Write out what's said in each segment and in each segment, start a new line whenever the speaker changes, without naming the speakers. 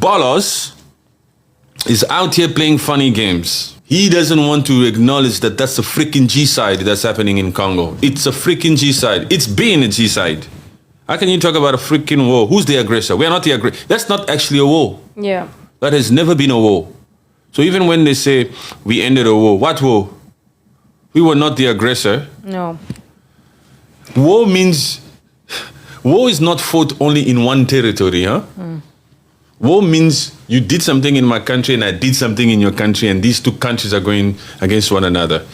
Bolos is out here playing funny games. He doesn't want to acknowledge that that's a freaking G-side that's happening in Congo. It's a freaking G-side. It's been a G-side. How can you talk about a freaking war? Who's the aggressor? We are not the aggressor. That's not actually a war.
Yeah.
That has never been a war. So even when they say we ended a war, what war? We were not the aggressor.
No.
War means, war is not fought only in one territory, huh? War means you did something in my country and I did something in your country, and these two countries are going against one another.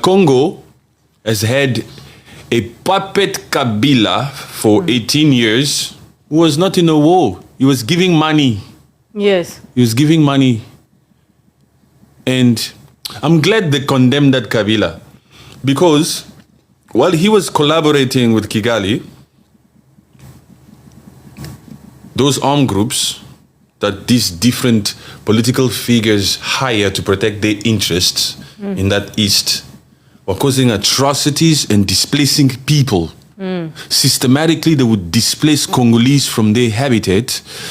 Congo has had a puppet Kabila for 18 years who was not in a war. He was giving money.
Yes.
He was giving money. And I'm glad they condemned that Kabila, because while he was collaborating with Kigali, those armed groups that these different political figures hire to protect their interests in that east were causing atrocities and displacing people. Systematically, they would displace Congolese from their habitat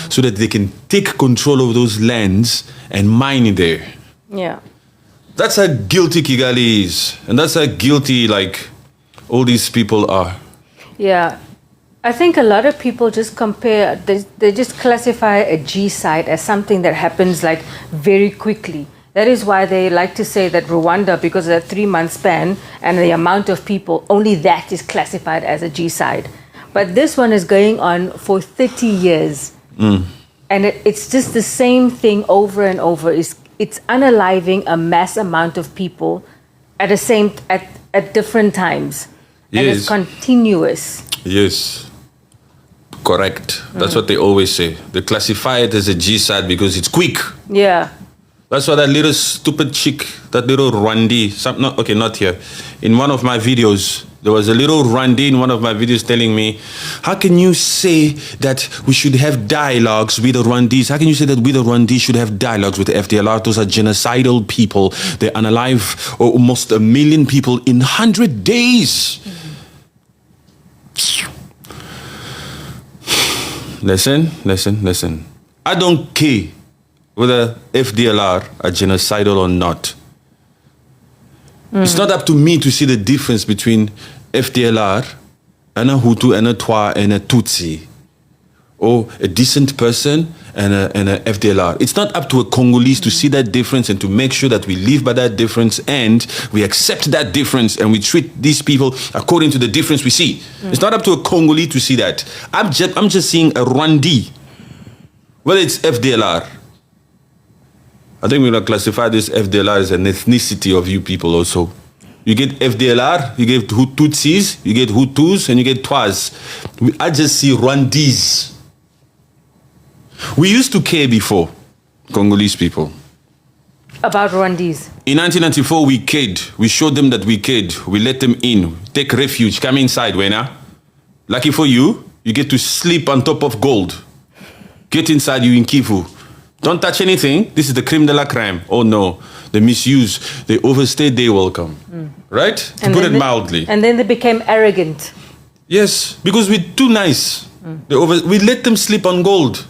so that they can take control of those lands and mine it there.
Yeah.
That's how guilty Kigali is. And that's how guilty, like, all these people are.
Yeah. I think a lot of people just compare, they just classify a G-side as something that happens like very quickly. That is why they like to say that Rwanda, because of that 3-month span and the amount of people, only that is classified as a G-side. But this one is going on for 30 years. And it's just the same thing over and over. It's unaliving a mass amount of people at different times. And it's continuous.
Yes. Correct. That's what they always say. They classify it as a G-side because it's quick.
Yeah.
That's why that little stupid chick, that little Rwandi, not here. In one of my videos, there was a little Rwandi in one of my videos telling me, how can you say that we should have dialogues with the Rwandese? How can you say that we the Rwandese should have dialogues with the FDLR? Those are genocidal people. They unalive almost 1 million people in 100 days. Listen. I don't care whether FDLR are genocidal or not. It's not up to me to see the difference between FDLR and a Hutu and a Twa and a Tutsi, or a decent person and a FDLR. It's not up to a Congolese to see that difference and to make sure that we live by that difference and we accept that difference and we treat these people according to the difference we see. It's not up to a Congolese to see that. I'm just seeing a Rwandi, whether it's FDLR. I think we're going to classify this FDLR as an ethnicity of you people also. You get FDLR, you get Tutsis, you get Hutus, and you get Twas. I just see Rwandese. We used to care before, Congolese people.
About Rwandese?
In 1994, we cared. We showed them that we cared. We let them in. Take refuge. Come inside, Wena. Lucky for you, you get to sleep on top of gold. Get inside, you in Kivu. Don't touch anything. This is the crime de la crime. Oh no, they misuse, they overstayed their welcome. Right? To put it mildly.
And then they became arrogant.
Yes, because we're too nice. We let them sleep on gold,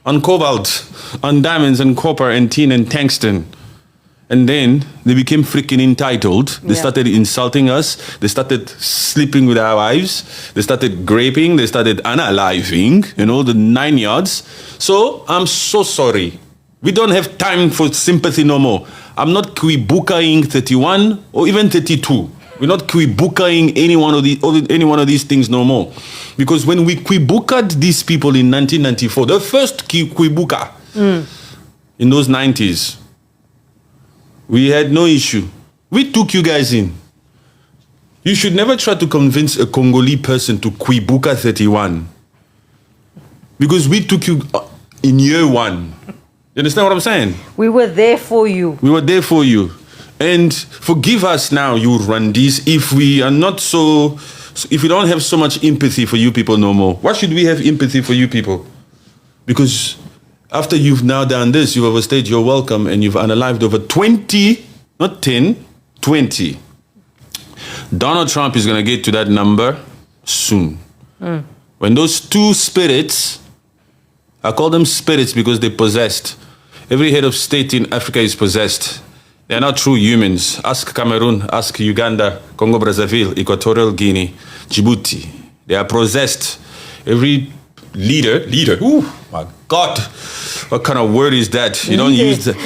on cobalt, on diamonds and copper and tin and tungsten. And then they became freaking entitled. They started insulting us. They started sleeping with our wives. They started graping. They started unaliving, the 9 yards. So I'm so sorry. We don't have time for sympathy no more. I'm not kwibukaing 31 or even 32. We're not kwibukaing any one of these things no more. Because when we kwibukad these people in 1994, the first kwibuka in those 90s, we had no issue. We took you guys in. You should never try to convince a Congolese person to kwibuka 31. Because we took you in year 1. You understand what I'm saying?
We were there for you.
We were there for you. And forgive us now, you Rwandese, if we are not if we don't have so much empathy for you people no more. Why should we have empathy for you people? Because after you've now done this, you've overstayed your welcome and you've unalived over 20, not 10, 20. Donald Trump is going to get to that number soon. When those two spirits I call them spirits because they're possessed. Every head of state in Africa is possessed. They are not true humans. Ask Cameroon, ask Uganda, Congo, Brazzaville, Equatorial Guinea, Djibouti. They are possessed. Every leader, oh my God, what kind of word is that? You don't use that.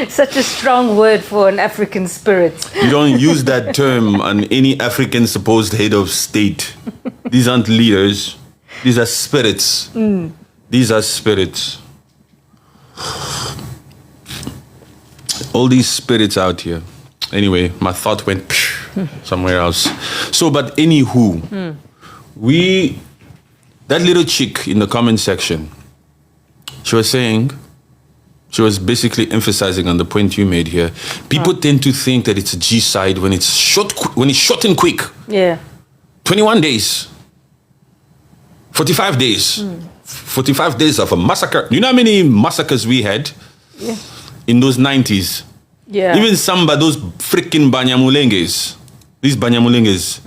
Such a strong word for an African spirit.
You don't use that term on any African supposed head of state. These aren't leaders. These are spirits. These are spirits. All these spirits out here. Anyway, my thought went somewhere else. So, but anywho, that little chick in the comment section, she was basically emphasizing on the point you made here. People tend to think that it's a G-side when it's short and quick.
Yeah.
21 days. 45 days. 45 days of a massacre. You know how many massacres we had?
Yeah.
In those 90s.
Yeah.
Even some by those freaking Banyamulenges. These Banyamulenges.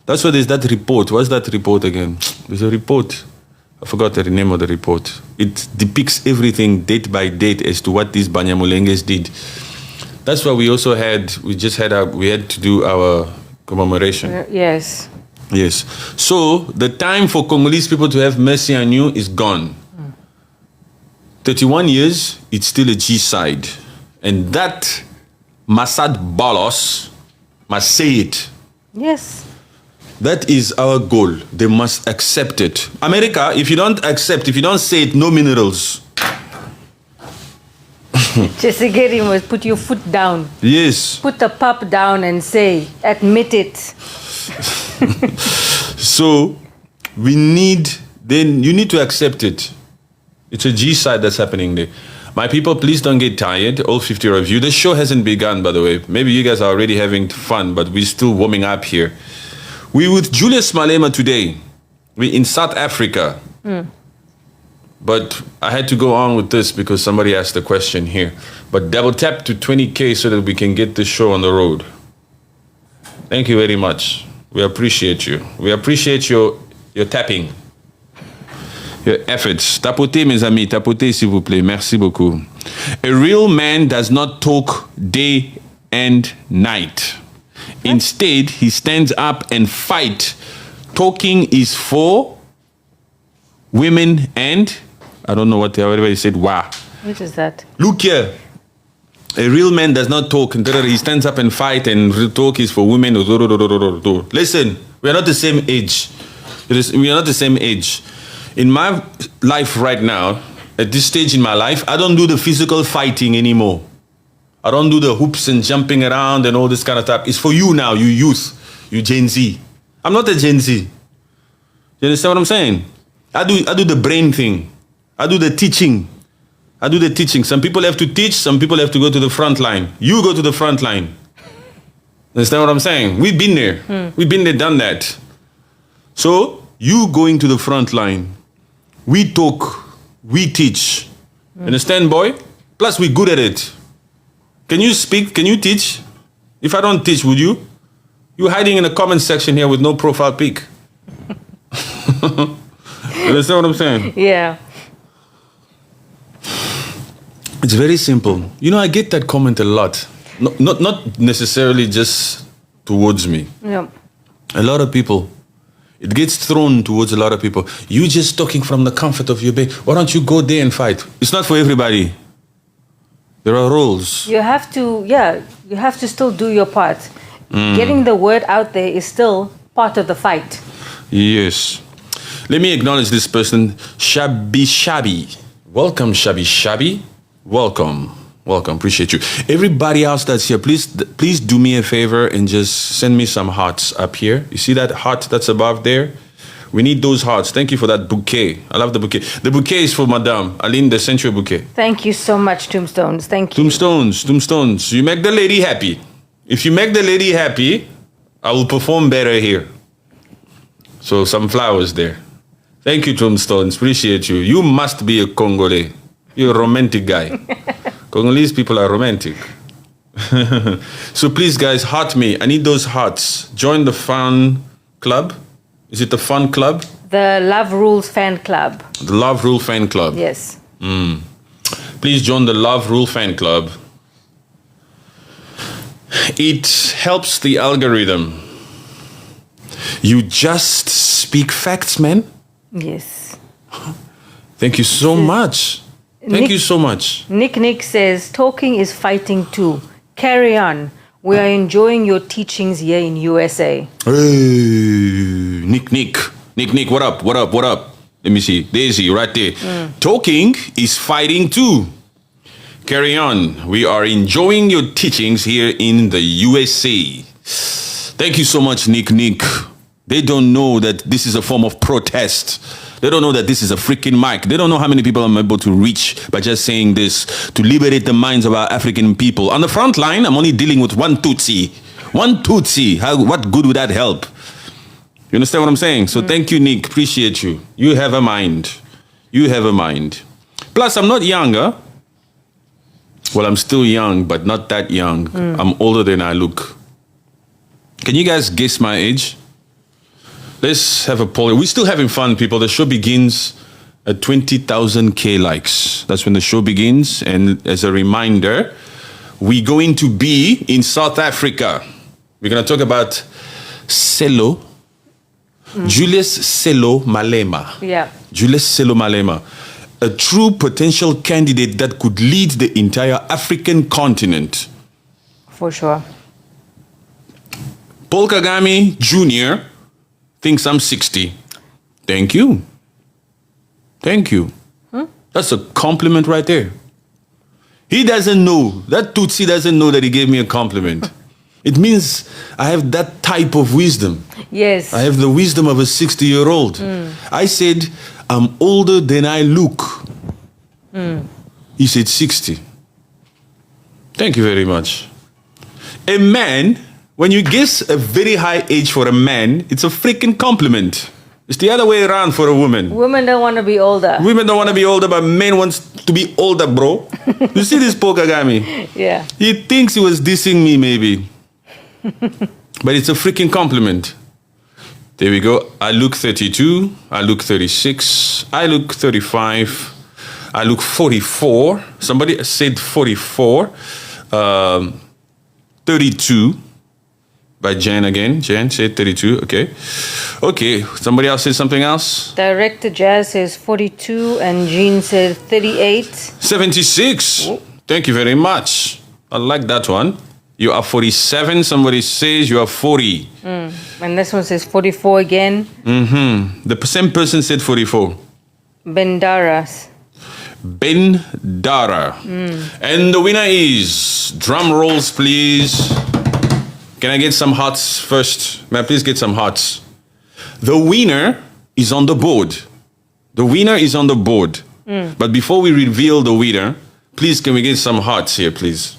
That's why there's that report. What's that report again? There's a report. I forgot the name of the report. It depicts everything date by date as to what these Banyamulenges did. That's why we had to do our commemoration.
Yes.
Yes. So the time for Congolese people to have mercy on you is gone. 31 years, it's still a G-side. And that Massad Balos must say it.
Yes.
That is our goal. They must accept it. America, if you don't say it, no minerals.
Tshisekedi must put your foot down.
Yes.
Put the pup down and say, admit it.
So, you need to accept it. It's a G-side that's happening there. My people, please don't get tired, all 50 of you. The show hasn't begun, by the way. Maybe you guys are already having fun, but we're still warming up here. We're with Julius Malema today. We're in South Africa. But I had to go on with this because somebody asked the question here. But double tap to 20K so that we can get the show on the road. Thank you very much. We appreciate you. We appreciate your tapping. Your efforts. Tapotez, mes amis. Tapotez, s'il vous plaît. Merci beaucoup. A real man does not talk day and night. Instead, he stands up and fight. Talking is for women and I don't know whatever he said. Wow.
What is that?
Look here. A real man does not talk. He stands up and fight, and real talk is for women. Listen, we are not the same age. We are not the same age. In my life right now, at this stage in my life, I don't do the physical fighting anymore. I don't do the hoops and jumping around and all this kind of stuff. It's for you now, you youth, you Gen Z. I'm not a Gen Z. You understand what I'm saying? I do the brain thing. I do the teaching. Some people have to teach, some people have to go to the front line. You go to the front line. Understand what I'm saying? We've been there. We've been there, done that. So, you going to the front line. We talk, we teach. Understand, boy? Plus, we're good at it. Can you speak? Can you teach? If I don't teach, would you? You're hiding in the comment section here with no profile pic. You understand what I'm saying?
Yeah.
It's very simple. You know, I get that comment a lot. Not necessarily just towards me.
Yeah.
A lot of people. It gets thrown towards a lot of people. You just talking from the comfort of your bed. Why don't you go there and fight? It's not for everybody. There are roles.
You have to still do your part. Getting the word out there is still part of the fight.
Yes. Let me acknowledge this person, Shabby Shabby. Welcome, Shabby Shabby. Welcome. Appreciate you. Everybody else that's here, please do me a favor and just send me some hearts up here. You see that heart that's above there? We need those hearts. Thank you for that bouquet. I love the bouquet. The bouquet is for Madame Aline, the Century bouquet.
Thank you so much, Tombstones. Thank you.
Tombstones. You make the lady happy. If you make the lady happy, I will perform better here. So some flowers there. Thank you, Tombstones. Appreciate you. You must be a Congolese. You're a romantic guy. Congolese people are romantic. So please, guys, heart me. I need those hearts. Join the fun club. Is it the fun club?
The Love Rules fan club.
The Love Rule fan club.
Yes.
Please join the Love Rule fan club. It helps the algorithm. You just speak facts, man.
Yes.
Thank you so much. Thank you so much.
Nick says, talking is fighting too. Carry on. We are enjoying your teachings here in USA.
Hey, Nick, what up? Let me see. Daisy, right there. Talking is fighting too. Carry on. We are enjoying your teachings here in the USA. Thank you so much, Nick. They don't know that this is a form of protest. They don't know that this is a freaking mic. They don't know how many people I'm able to reach by just saying this to liberate the minds of our African people. On the front line, I'm only dealing with one Tutsi. What good would that help? You understand what I'm saying? So thank you, Nick. Appreciate you. You have a mind. Plus, I'm not younger. Well, I'm still young, but not that young. I'm older than I look. Can you guys guess my age? Let's have a poll. We're still having fun, people. The show begins at 20,000 likes. That's when the show begins. And as a reminder, we're going to be in South Africa. We're going to talk about Sello. Julius Malema.
Yeah.
Julius Malema. A true potential candidate that could lead the entire African continent.
For sure.
Paul Kagame Jr. thinks I'm 60. Thank you. That's a compliment right there. He doesn't know. That Tutsi doesn't know that he gave me a compliment. It means I have that type of wisdom.
Yes.
I have the wisdom of a 60-year-old. I said, I'm older than I look. He said 60. Thank you very much. A man, when you guess a very high age for a man, it's a freaking compliment. It's the other way around for a woman.
Women don't want to be older.
Women don't want to be older, but men wants to be older, bro. You see this Paul Kagame?
Yeah.
He thinks he was dissing me, maybe. But it's a freaking compliment. There we go. I look 32. I look 36. I look 35. I look 44. Somebody said 44. 32. By Jan again. Jan said 32. Okay. Somebody else said something else?
Director Jazz says 42 and Jean said 38.
76. Thank you very much. I like that one. You are 47. Somebody says you are 40.
And this one says 44 again.
The same person said 44.
Bendaras.
Bendara. And the winner is, drum rolls please. Can I get some hearts first? May I please get some hearts? The winner is on the board. But before we reveal the winner, please can we get some hearts here, please?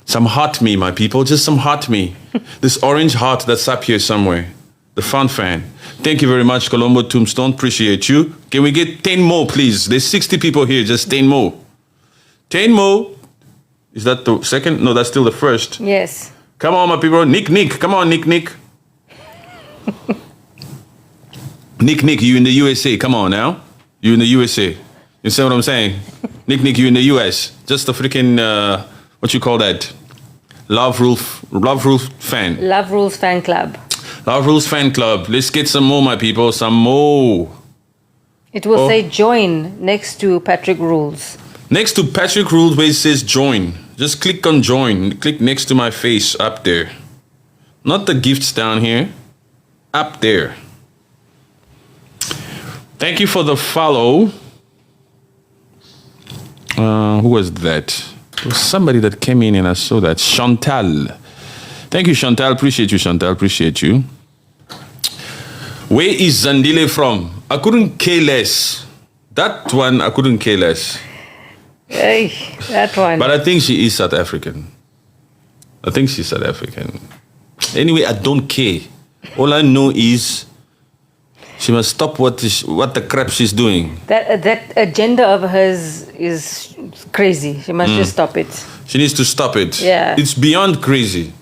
Some heart me, my people. Just some heart me. This orange heart that's up here somewhere. The fun fan. Thank you very much, Colombo Tombstone. Appreciate you. Can we get 10 more, please? There's 60 people here. Just 10 more. 10 more. Is that the second? No, that's still the first.
Yes.
Come on, my people. Nick. Come on, Nick. Nick, you in the USA. Come on now. You in the USA. You see what I'm saying? Nick, you in the US. Just a freaking, what you call that? Love Rules fan.
Love Rules fan club.
Love Rules fan club. Let's get some more, my people. Some more.
It will say join next to Patrick Rules.
Next to Patrick Rules where it says join. Just click on join. Click next to my face up there. Not the gifts down here. Up there. Thank you for the follow. Who was that? It was somebody that came in and I saw that. Chantal. Thank you, Chantal. Appreciate you, Chantal. Appreciate you. Where is Zandile from? I couldn't care less. That one, I couldn't care less.
Hey, that one.
But I think she is South African. I think she's South African. Anyway, I don't care. All I know is she must stop what the crap she's doing.
That agenda of hers is crazy. She must just stop it.
She needs to stop it.
Yeah.
It's beyond crazy.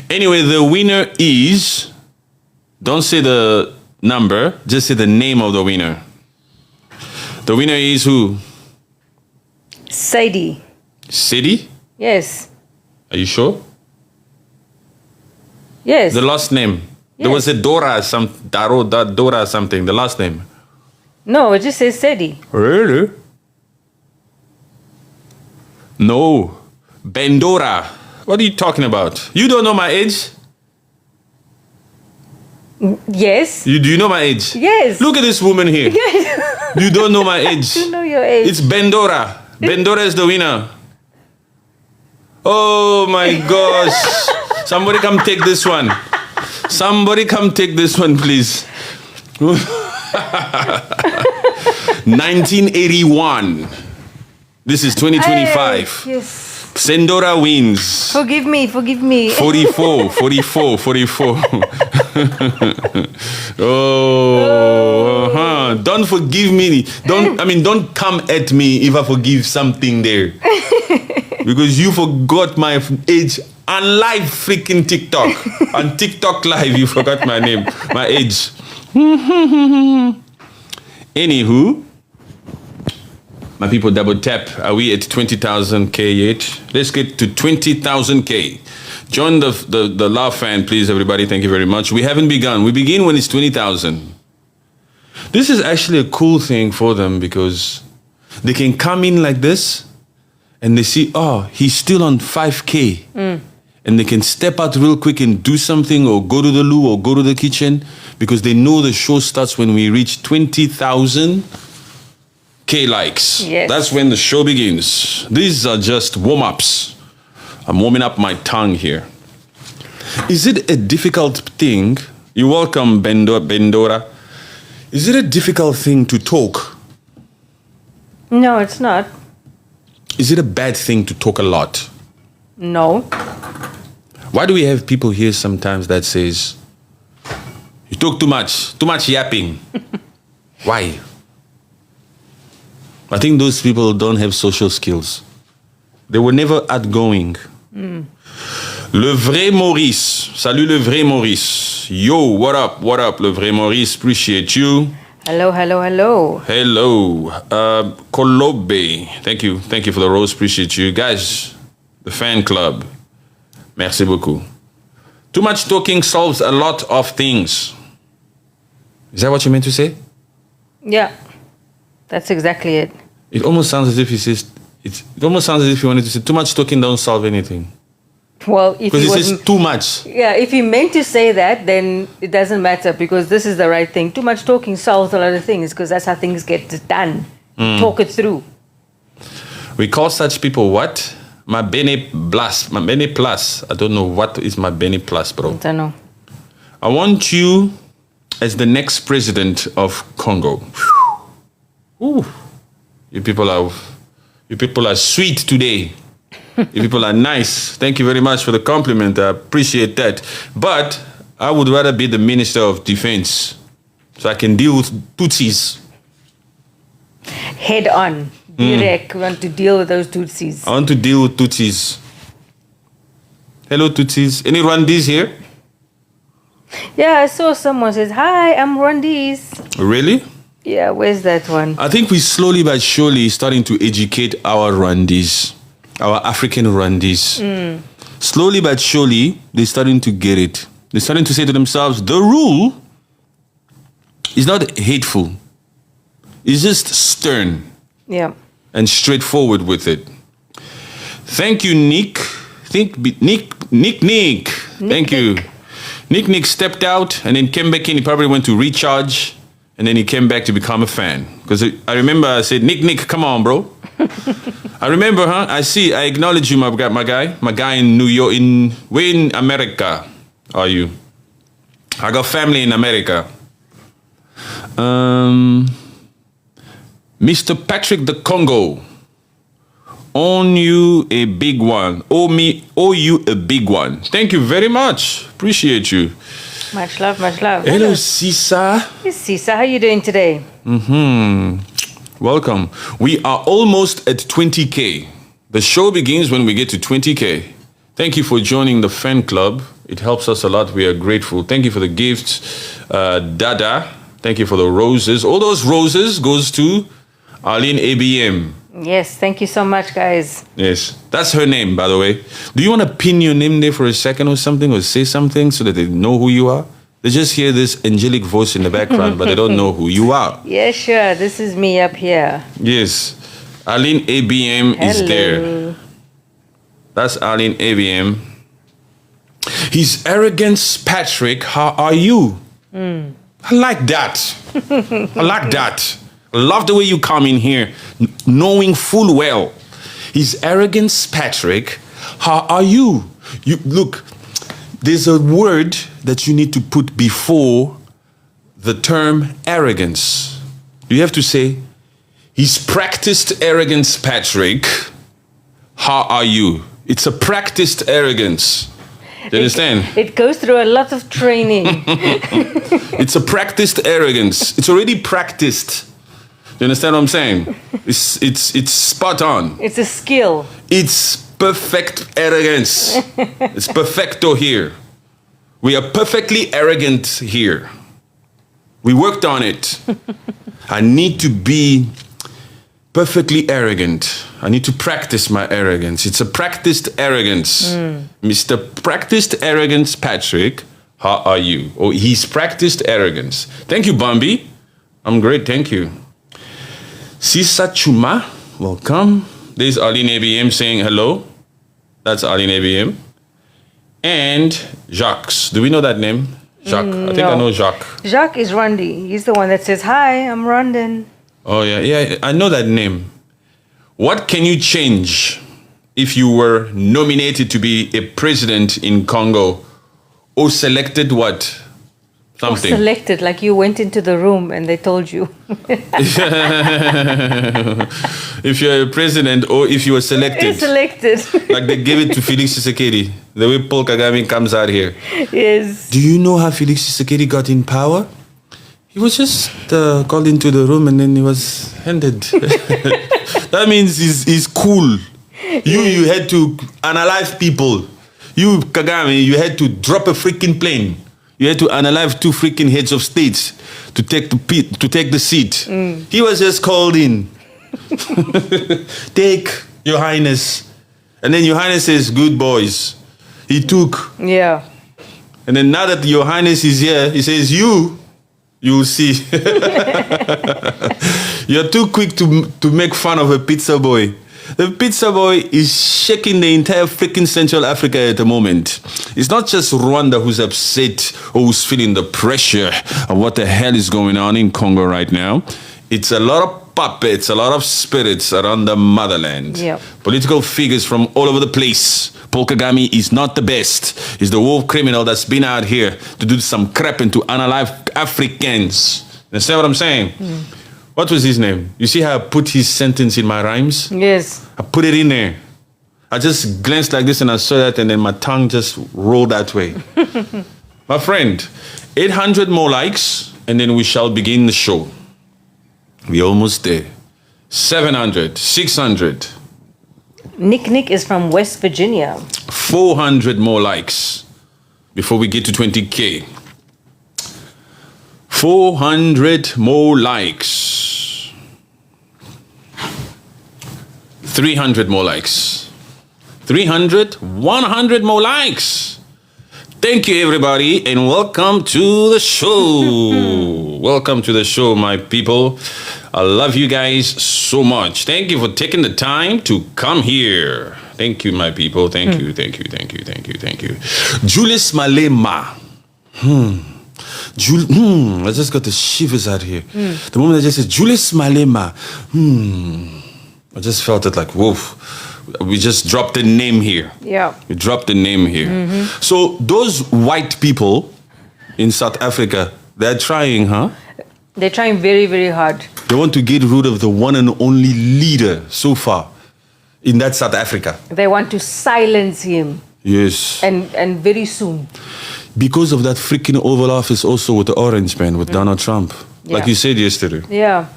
Anyway, the winner is... Don't say the number. Just say the name of the winner. The winner is who?
Sadie.
Sadie?
Yes.
Are you sure?
Yes.
The last name. There was a Dora, Dora something. The last name.
No, it just says Sadie.
Really? No. Bendora. What are you talking about? You don't know my age?
Yes.
Do you know my age?
Yes.
Look at this woman here. You don't know my age.
You know your age.
It's Bendora. Bendora is the winner. Oh my gosh. Somebody come take this one. Somebody come take this one, please. 1981. This is 2025.
Hey, yes.
Sendora wins.
Forgive me.
44. Oh, don't forgive me. Don't come at me if I forgive something there. Because you forgot my age on live freaking TikTok. On TikTok live, you forgot my name, my age. Anywho, my people, double tap. Are we at 20,000K yet? Let's get to 20,000K. Join the love fan, please, everybody. Thank you very much. We haven't begun. We begin when it's 20,000. This is actually a cool thing for them because they can come in like this and they see, oh, he's still on 5K. And they can step out real quick and do something or go to the loo or go to the kitchen because they know the show starts when we reach 20,000K likes.
Yes.
That's when the show begins. These are just warm-ups. I'm warming up my tongue here. Is it a difficult thing? You're welcome, Bendora. Is it a difficult thing to talk?
No, it's not.
Is it a bad thing to talk a lot?
No.
Why do we have people here sometimes that says, you talk too much yapping? Why? I think those people don't have social skills. They were never outgoing. Le vrai Maurice. Salut le vrai Maurice. Yo, what up, le vrai Maurice? Appreciate you.
Hello.
Hello. Kolobe. Thank you for the rose. Appreciate you. Guys, the fan club. Merci beaucoup. Too much talking solves a lot of things. Is that what you meant to say?
Yeah. That's exactly it.
It almost sounds as if he says, it almost sounds as if he wanted to say, too much talking don't solve anything.
Well, if
Because
he
he
was
says too much.
Yeah, if he meant to say that, then it doesn't matter because this is the right thing. Too much talking solves a lot of things because that's how things get done. Talk it through.
We call such people what? My Bene Plus. I don't know what is my Bene Plus, bro.
I don't know.
I want you as the next president of Congo. Ooh. You people are sweet today. You people are nice. Thank you very much for the compliment. I appreciate that. But I would rather be the Minister of Defense so I can deal with Tutsis.
Head on. Direct. We want to deal with those Tutsis.
I want to deal with Tutsis. Hello, Tutsis. Any Rwandese here?
Yeah, I saw someone says, hi, I'm Rwandese.
Really?
Yeah, where's that one?
I think we slowly but surely starting to educate our Rwandese, our African Rwandese. Slowly but surely, they're starting to get it. They're starting to say to themselves, the rule is not hateful. It's just stern.
Yeah.
And straightforward with it. Thank you, Nick. Nick. Thank you. Nick stepped out and then came back in. He probably went to recharge and then he came back to become a fan. Because I remember I said, Nick, come on, bro. I remember, I acknowledge you, my guy in New York. Where in America are you? I got family in America. Mr. Patrick the Congo, owe you a big one. Owe you a big one. Thank you very much. Appreciate you.
Much love.
Hello, Sisa.
Yes, Sisa, how you doing today?
Welcome. We are almost at 20K. The show begins when we get to 20K. Thank you for joining the fan club. It helps us a lot. We are grateful. Thank you for the gifts. Dada, thank you for the roses. All those roses goes to Arlene ABM.
Yes, thank you so much, guys.
Yes, that's her name, by the way. Do you want to pin your name there for a second or something, or say something so that they know who you are? They just hear this angelic voice in the background, but they don't know who you are.
Yeah, sure. This is me up here.
Yes, Arlene ABM is
Hello.
there. That's Arlene ABM. His Arrogance Patrick, how are you? I like that. I like that. I love the way you come in here, knowing full well. His Arrogance Patrick, how are you? You look, there's a word that you need to put before the term arrogance. You have to say, His Practiced Arrogance Patrick, how are you? It's a practiced arrogance. Do you understand?
It goes through a lot of training.
It's a practiced arrogance. It's already practiced. Do you understand what I'm saying? It's spot on.
It's a skill.
It's perfect arrogance. It's perfecto here. We are perfectly arrogant here. We worked on it. I need to be perfectly arrogant. I need to practice my arrogance. It's a practiced arrogance. Mr. Practiced Arrogance Patrick, how are you? Oh, he's practiced arrogance. Thank you, Bambi. I'm great, thank you. Sisa Chuma, welcome. There's Arlene ABM saying hello. That's Arlene ABM. And Jacques. Do we know that name? Jacques. I think I know Jacques.
Jacques is Rundi. He's the one that says, "Hi, I'm Rwandan."
Oh, yeah, I know that name. What can you change if you were nominated to be a president in Congo or selected what? Something.
Or selected, like you went into the room and they told you.
If you're a president or if you were selected.
Selected.
Like they gave it to Felix Tshisekedi. The way Paul Kagame comes out here.
Yes.
Do you know how Felix Tshisekedi got in power? He was just called into the room and then he was handed. That means he's cool. You had to unalive people. You, Kagame, you had to drop a freaking plane. You had to unalive 2 freaking heads of states to take the seat. He was just called in. Take, Your Highness. And then Your Highness says, good boys. He took.
Yeah.
And then now that Your Highness is here, he says, you'll see. You're too quick to make fun of a pizza boy. The pizza boy is shaking the entire freaking Central Africa at the moment. It's not just Rwanda who's upset or who's feeling the pressure of what the hell is going on in Congo right now. It's a lot of puppets, a lot of spirits around the motherland.
Yep.
Political figures from all over the place. Paul Kagame is not the best. He's the war criminal that's been out here to do some crap and to unalive Africans. Understand what I'm saying? What was his name? You see how I put his sentence in my rhymes?
Yes.
I put it in there. I just glanced like this and I saw that and then my tongue just rolled that way. My friend, 800 more likes and then we shall begin the show. We're almost there. 700, 600.
Nick is from West Virginia.
400 more likes before we get to 20K. 400 more likes. 300 more likes. 300, 100 more likes. Thank you, everybody, and welcome to the show. Welcome to the show, my people. I love you guys so much. Thank you for taking the time to come here. Thank you, my people. Thank you, thank you, thank you, thank you, thank you. Julius Malema. I just got the shivers out here. The moment I just said Julius Malema, I just felt it like, whoa. We just dropped the name here.
Yeah.
We dropped the name here. So those white people in South Africa, they're trying, huh?
They're trying very, very hard.
They want to get rid of the one and only leader so far in that South Africa.
They want to silence him.
Yes.
And very soon.
Because of that freaking Oval Office also with the orange man, with Donald Trump. Like
Yeah.
you said yesterday.
Yeah.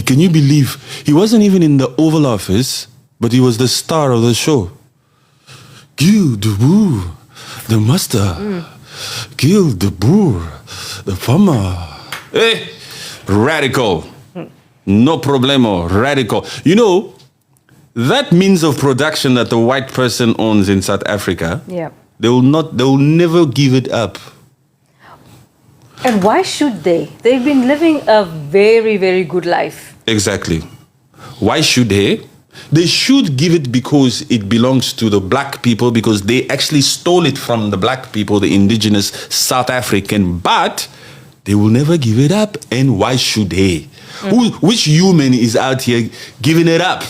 Can you believe he wasn't even in the Oval Office, but he was the star of the show. Good, woo. The master killed the boer, the farmer. Hey, radical. No problemo, radical. You know, that means of production that the white person owns in South Africa,
Yeah.
they will never give it up.
And why should they? They've been living a very, very good life.
Exactly. Why should they? They should give it because it belongs to the black people, because they actually stole it from the black people, the indigenous South African, but they will never give it up. And why should they? Which human is out here giving it up?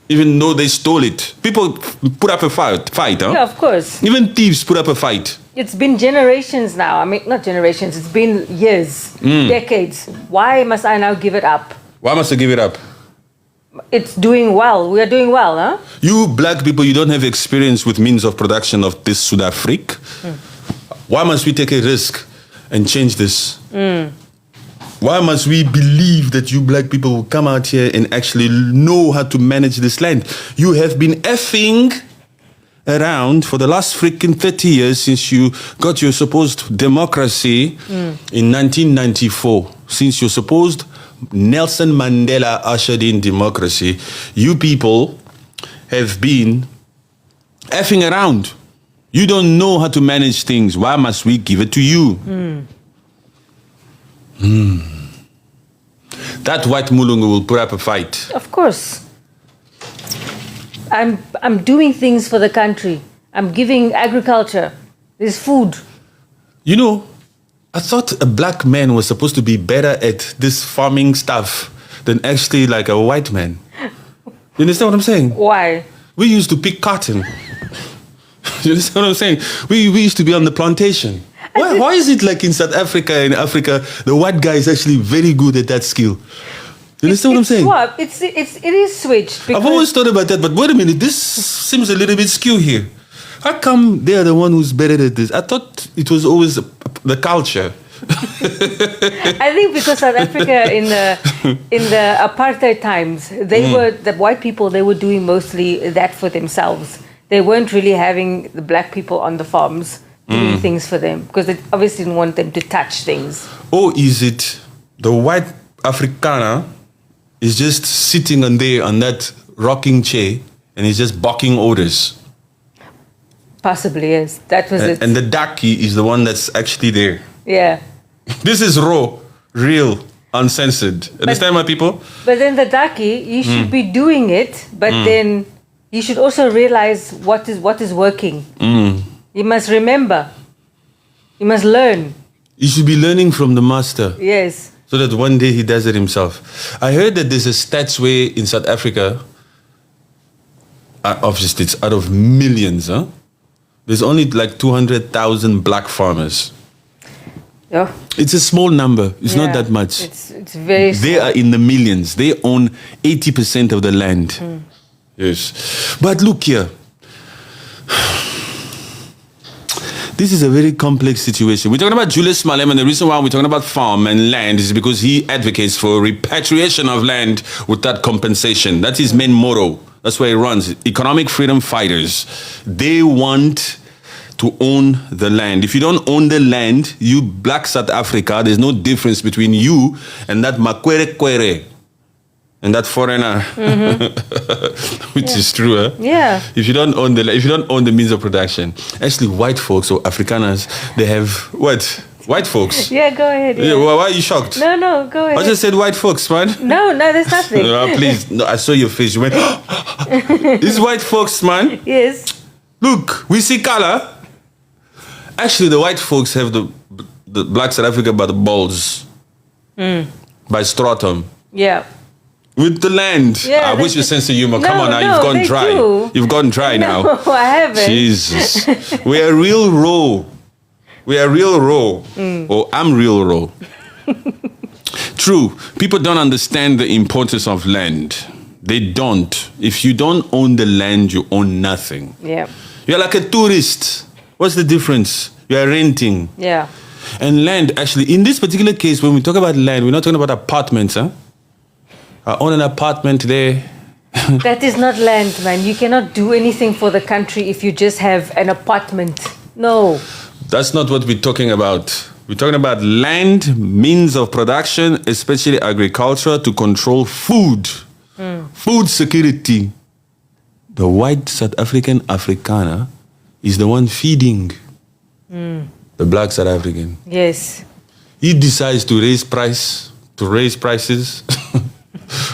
Even though they stole it. People put up a fight, huh?
Yeah, of course.
Even thieves put up a fight.
It's been generations now. I mean, not generations. It's been years, decades. Why must I now give it up?
Why must I give it up?
It's doing well. We are doing well, huh?
You black people, you don't have experience with means of production of this South Africa. Why must we take a risk and change this? Why must we believe that you black people will come out here and actually know how to manage this land? You have been effing around for the last freaking 30 years since you got your supposed democracy in 1994. Since your supposed Nelson Mandela ushered in democracy, you people have been effing around. You don't know how to manage things. Why must we give it to you? That white mulungu will put up a fight.
Of course. I'm doing things for the country. I'm giving agriculture. There's food.
You know, I thought a black man was supposed to be better at this farming stuff than actually like a white man. You understand what I'm saying?
Why?
We used to pick cotton. You understand what I'm saying? We used to be on the plantation. Why is it like in South Africa, the white guy is actually very good at that skill? You understand what I'm saying?
Swap. It is switched.
I've always thought about that, but wait a minute, this seems a little bit skew here. How come they are the one who's better at this? I thought it was always the culture.
I think because South Africa in the apartheid times, they were the white people. They were doing mostly that for themselves. They weren't really having the black people on the farms doing things for them because they obviously didn't want them to touch things.
Or is it the white Afrikaner is just sitting on that rocking chair and he's just barking orders?
Possibly, yes. That was it.
And the darkie is the one that's actually there.
Yeah.
This is raw, real, uncensored. Understand, my people?
But then the daki, you should be doing it, but then you should also realize what is working. You must remember. You must learn.
You should be learning from the master.
Yes.
So that one day he does it himself. I heard that there's a stats way in South Africa. Obviously, it's out of millions, huh? There's only like 200,000 black farmers.
Yeah.
It's a small number. It's not that much.
It's very small.
They are in the millions. They own 80% of the land. Yes. But look here. This is a very complex situation. We're talking about Julius Malema, and the reason why we're talking about farm and land is because he advocates for repatriation of land without compensation. That's his main motto. That's where he runs. Economic freedom fighters. They want to own the land. If you don't own the land, you black South Africa, there's no difference between you and that Makwere Kwere and that foreigner, which is true. Huh?
Yeah.
If you don't own the means of production, actually, white folks or Afrikaners, they have what? White folks.
Yeah, go ahead.
Yeah. Why are you shocked?
No, go ahead.
I just said white folks, man.
No, there's nothing.
No, please. No, I saw your face. You went, these white folks, man.
Yes.
Look, we see color. Actually, the white folks have the black South Africa by the balls. By stratum.
Yeah.
With the land.
Yeah,
I wish your sense of humor. Come on now, you've gone dry.
Do.
You've gone dry now.
No, I haven't.
Jesus. We are real raw. We are real raw. Or I'm real raw. True. People don't understand the importance of land. They don't. If you don't own the land, you own nothing.
Yeah.
You're like a tourist. What's the difference? You are renting.
Yeah.
And land, actually, in this particular case, when we talk about land, we're not talking about apartments, huh? I own an apartment there.
That is not land, man. You cannot do anything for the country if you just have an apartment. No.
That's not what we're talking about. We're talking about land, means of production, especially agriculture, to control food. Food security. The white South African Afrikaner is the one feeding the black South African.
Yes.
He decides to raise prices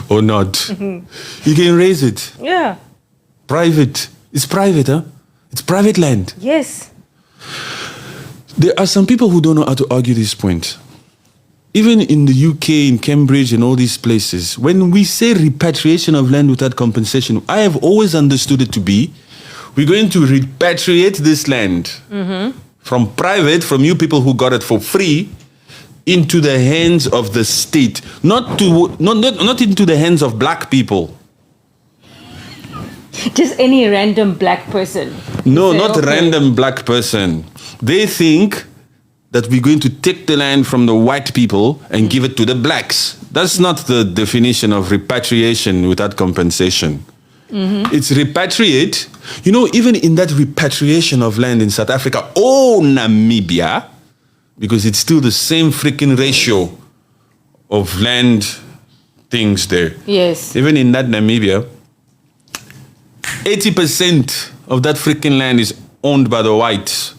or not. He can raise it.
Yeah.
Private. It's private, huh? It's private land.
Yes.
There are some people who don't know how to argue this point. Even in the UK, in Cambridge, and all these places, when we say repatriation of land without compensation, I have always understood it to be, we're going to repatriate this land from private, from you people who got it for free, into the hands of the state, not into the hands of black people.
Just any random black person.
No,
Say,
not
okay.
random black person. They think that we're going to take the land from the white people and give it to the blacks. That's not the definition of repatriation without compensation. It's repatriate. You know, even in that repatriation of land in South Africa or Namibia, because it's still the same freaking ratio of land things there.
Yes.
Even in that Namibia, 80% of that freaking land is owned by the whites.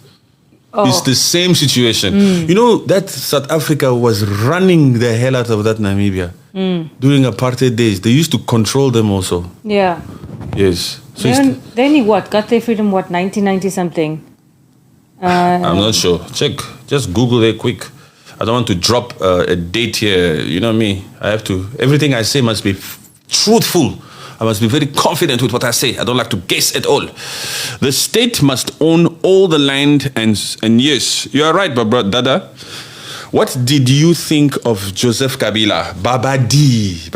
It's the same situation. You know, that South Africa was running the hell out of that Namibia during apartheid days. They used to control them also.
Yeah.
Yes. So
Then he what? Got their freedom, what, 1990 something?
I'm not sure. Check. Just Google it quick. I don't want to drop a date here. You know me. I have to. Everything I say must be truthful. I must be very confident with what I say. I don't like to guess at all. The state must own all the land and yes, you are right, Dada. What did you think of Joseph Kabila? Babadi.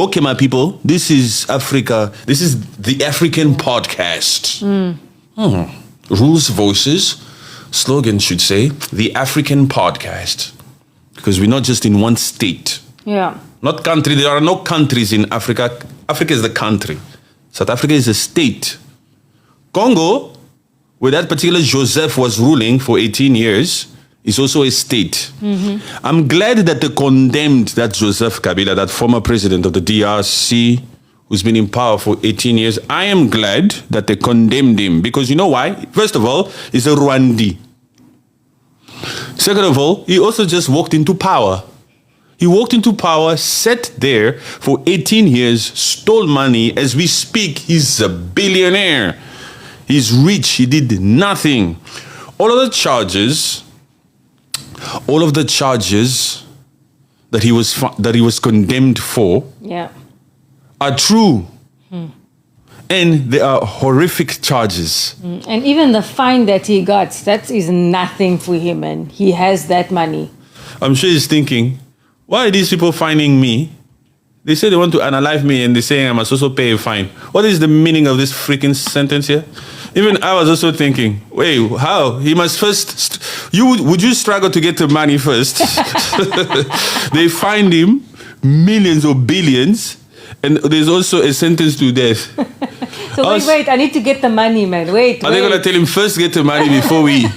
Okay, my people, this is Africa. This is the African podcast. Rules, voices, slogan should say, the African podcast. Because we're not just in one state.
Yeah.
Not country. There are no countries in Africa. Africa is the country. South Africa is a state. Congo, where that particular Joseph was ruling for 18 years, is also a state. I'm glad that they condemned that Joseph Kabila, that former president of the DRC, who's been in power for 18 years. I am glad that they condemned him because you know why? First of all, he's a Rwandi. Second of all, he also just walked into power. He walked into power, sat there for 18 years, stole money. As we speak, he's a billionaire. He's rich. He did nothing. All of the charges that he was condemned for are true. And they are horrific charges.
And even the fine that he got, that is nothing for him, and he has that money.
I'm sure he's thinking, why are these people fining me? They say they want to analyze me and they're saying I must also pay a fine. What is the meaning of this freaking sentence here? Even I was also thinking, wait, how? He must first... Would you struggle to get the money first? They fined him millions or billions, and there's also a sentence to death.
So wait, I need to get the money, man. Wait.
Are they going to tell him first get the money before we...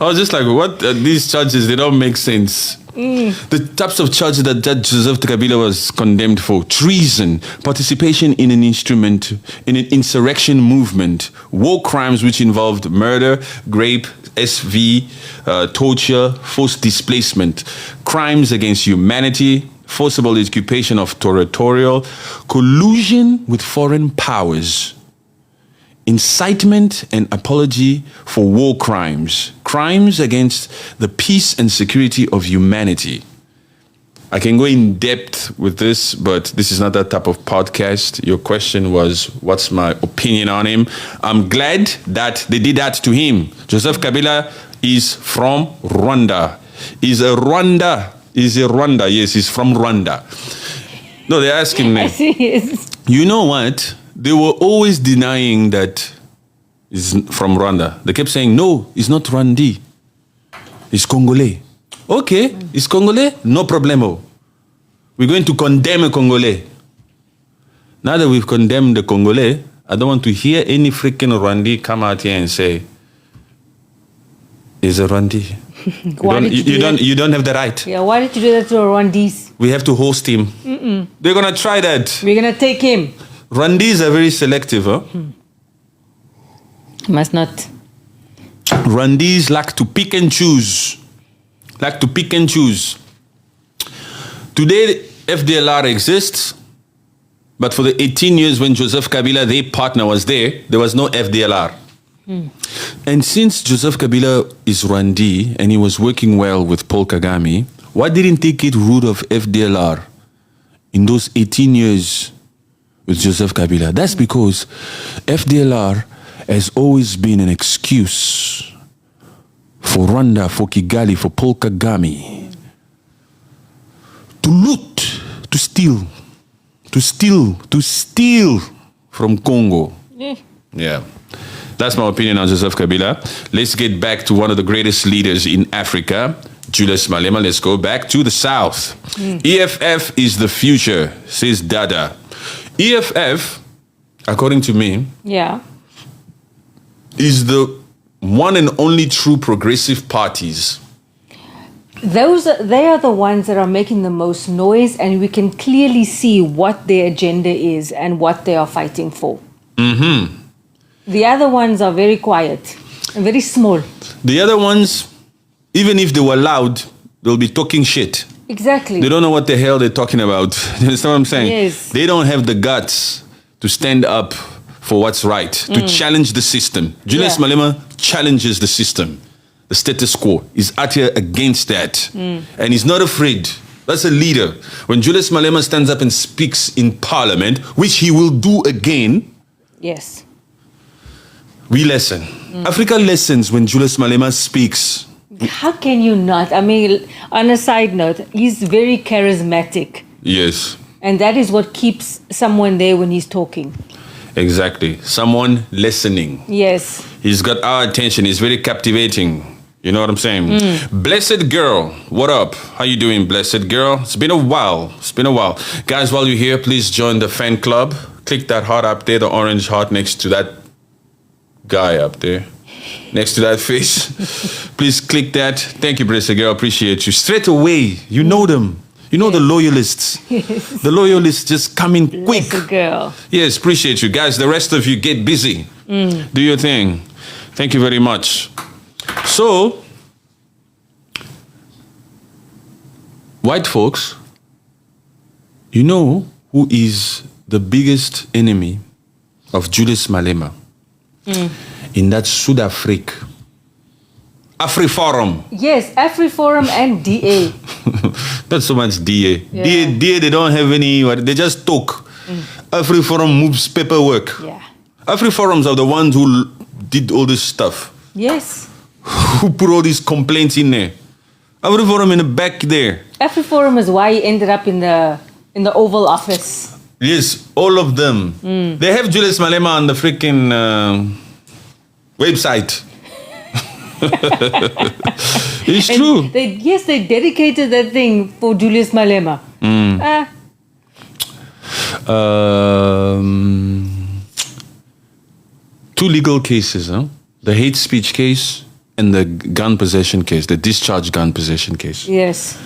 I was just like, what? These charges, they don't make sense. The types of charges that Judge Joseph Kabila was condemned for: treason, participation in an insurrection movement, war crimes which involved murder, rape, SV, torture, forced displacement, crimes against humanity, forcible occupation of territorial, collusion with foreign powers, incitement and apology for war crimes, crimes against the peace and security of humanity. I can go in depth with this, but this is not that type of podcast. Your question was, what's my opinion on him? I'm glad that they did that to him. Joseph Kabila is from Rwanda. He's a Rwanda. Yes, he's from Rwanda. No, they're asking me.
Yes.
You know what? They were always denying that he's from Rwanda. They kept saying, no, he's not Rwandi. He's Congolese. Okay, he's Congolese? No problemo. We're going to condemn a Congolese. Now that we've condemned the Congolese, I don't want to hear any freaking Rwandi come out here and say, is a Rwandi. You don't have the right.
Yeah, why did you do that to Rwandese?
We have to host him. They're going to try that.
We're going to take him.
Rwandese are very selective, huh?
Must not.
Rwandese like to pick and choose. Today, FDLR exists, but for the 18 years when Joseph Kabila, their partner, was there was no FDLR. And since Joseph Kabila is Rwandi and he was working well with Paul Kagame, why didn't they get rid of FDLR in those 18 years with Joseph Kabila? That's because FDLR has always been an excuse for Rwanda, for Kigali, for Paul Kagame to loot, to steal from Congo. Yeah. That's my opinion on Joseph Kabila. Let's get back to one of the greatest leaders in Africa, Julius Malema. Let's go back to the south. EFF is the future, says Dada. EFF, according to me, is the one and only true progressive parties.
They are the ones that are making the most noise, and we can clearly see what their agenda is and what they are fighting for. The other ones are very quiet and very small.
The other ones, even if they were loud, they'll be talking shit.
Exactly.
They don't know what the hell they're talking about. You understand what I'm saying?
Yes.
They don't have the guts to stand up for what's right, to challenge the system. Julius Malema challenges the system. The status quo is out here against that. And he's not afraid. That's a leader. When Julius Malema stands up and speaks in parliament, which he will do again,
yes,
we listen. Africa listens when Julius Malema speaks.
How can you not? I mean, on a side note, he's very charismatic.
Yes.
And that is what keeps someone there when he's talking.
Exactly. Someone listening.
Yes.
He's got our attention. He's very captivating. You know what I'm saying? Blessed girl, what up? How you doing, blessed girl? It's been a while. Guys, while you're here, please join the fan club. Click that heart up there, the orange heart next to that guy up there, next to that face. Please click that. Thank you, blessed girl. Appreciate you. Straight away, you know them. You know the loyalists.
Yes.
The loyalists just come in quick.
Blessed girl.
Yes, appreciate you. Guys, the rest of you get busy. Do your thing. Thank you very much. So, white folks, you know who is the biggest enemy of Julius Malema in that South Africa? Afriforum.
Yes, Afriforum and DA.
Not so much DA.
Yeah.
DA, they don't have any, they just talk. Afriforum moves paperwork.
Yeah.
Afriforums are the ones who did all this stuff.
Yes.
Who put all these complaints in there. Afriforum in the back there.
Afriforum is why he ended up in the Oval Office.
Yes, all of them. They have Julius Malema on the freaking website. It's true.
They dedicated that thing for Julius Malema.
Two legal cases, huh? The hate speech case and the gun possession case, the discharge gun possession case.
Yes.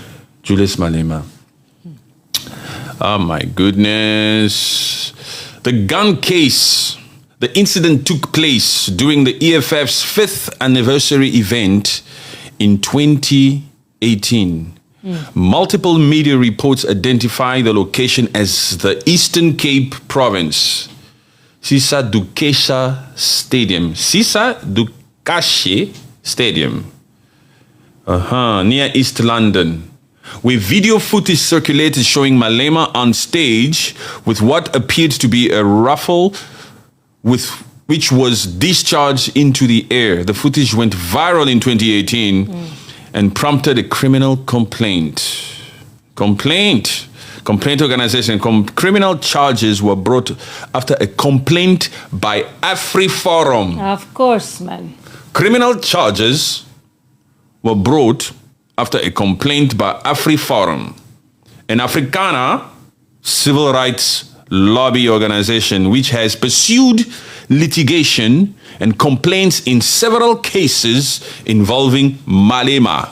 Julius Malema. Oh my goodness. The gun case. The incident took place during the EFF's 5th anniversary event in 2018. Multiple media reports identify the location as the Eastern Cape Province. Sisa Dukesha Stadium. Sisa Dukashe Stadium. Near East London. Where video footage circulated showing Malema on stage with what appeared to be a rifle which was discharged into the air. The footage went viral in 2018 and prompted a criminal complaint. Complaint organization. Criminal charges were brought after a complaint by AfriForum.
Of course, man.
Criminal charges were brought after a complaint by AfriForum, an Afrikaner civil rights lobby organization which has pursued litigation and complaints in several cases involving Malema.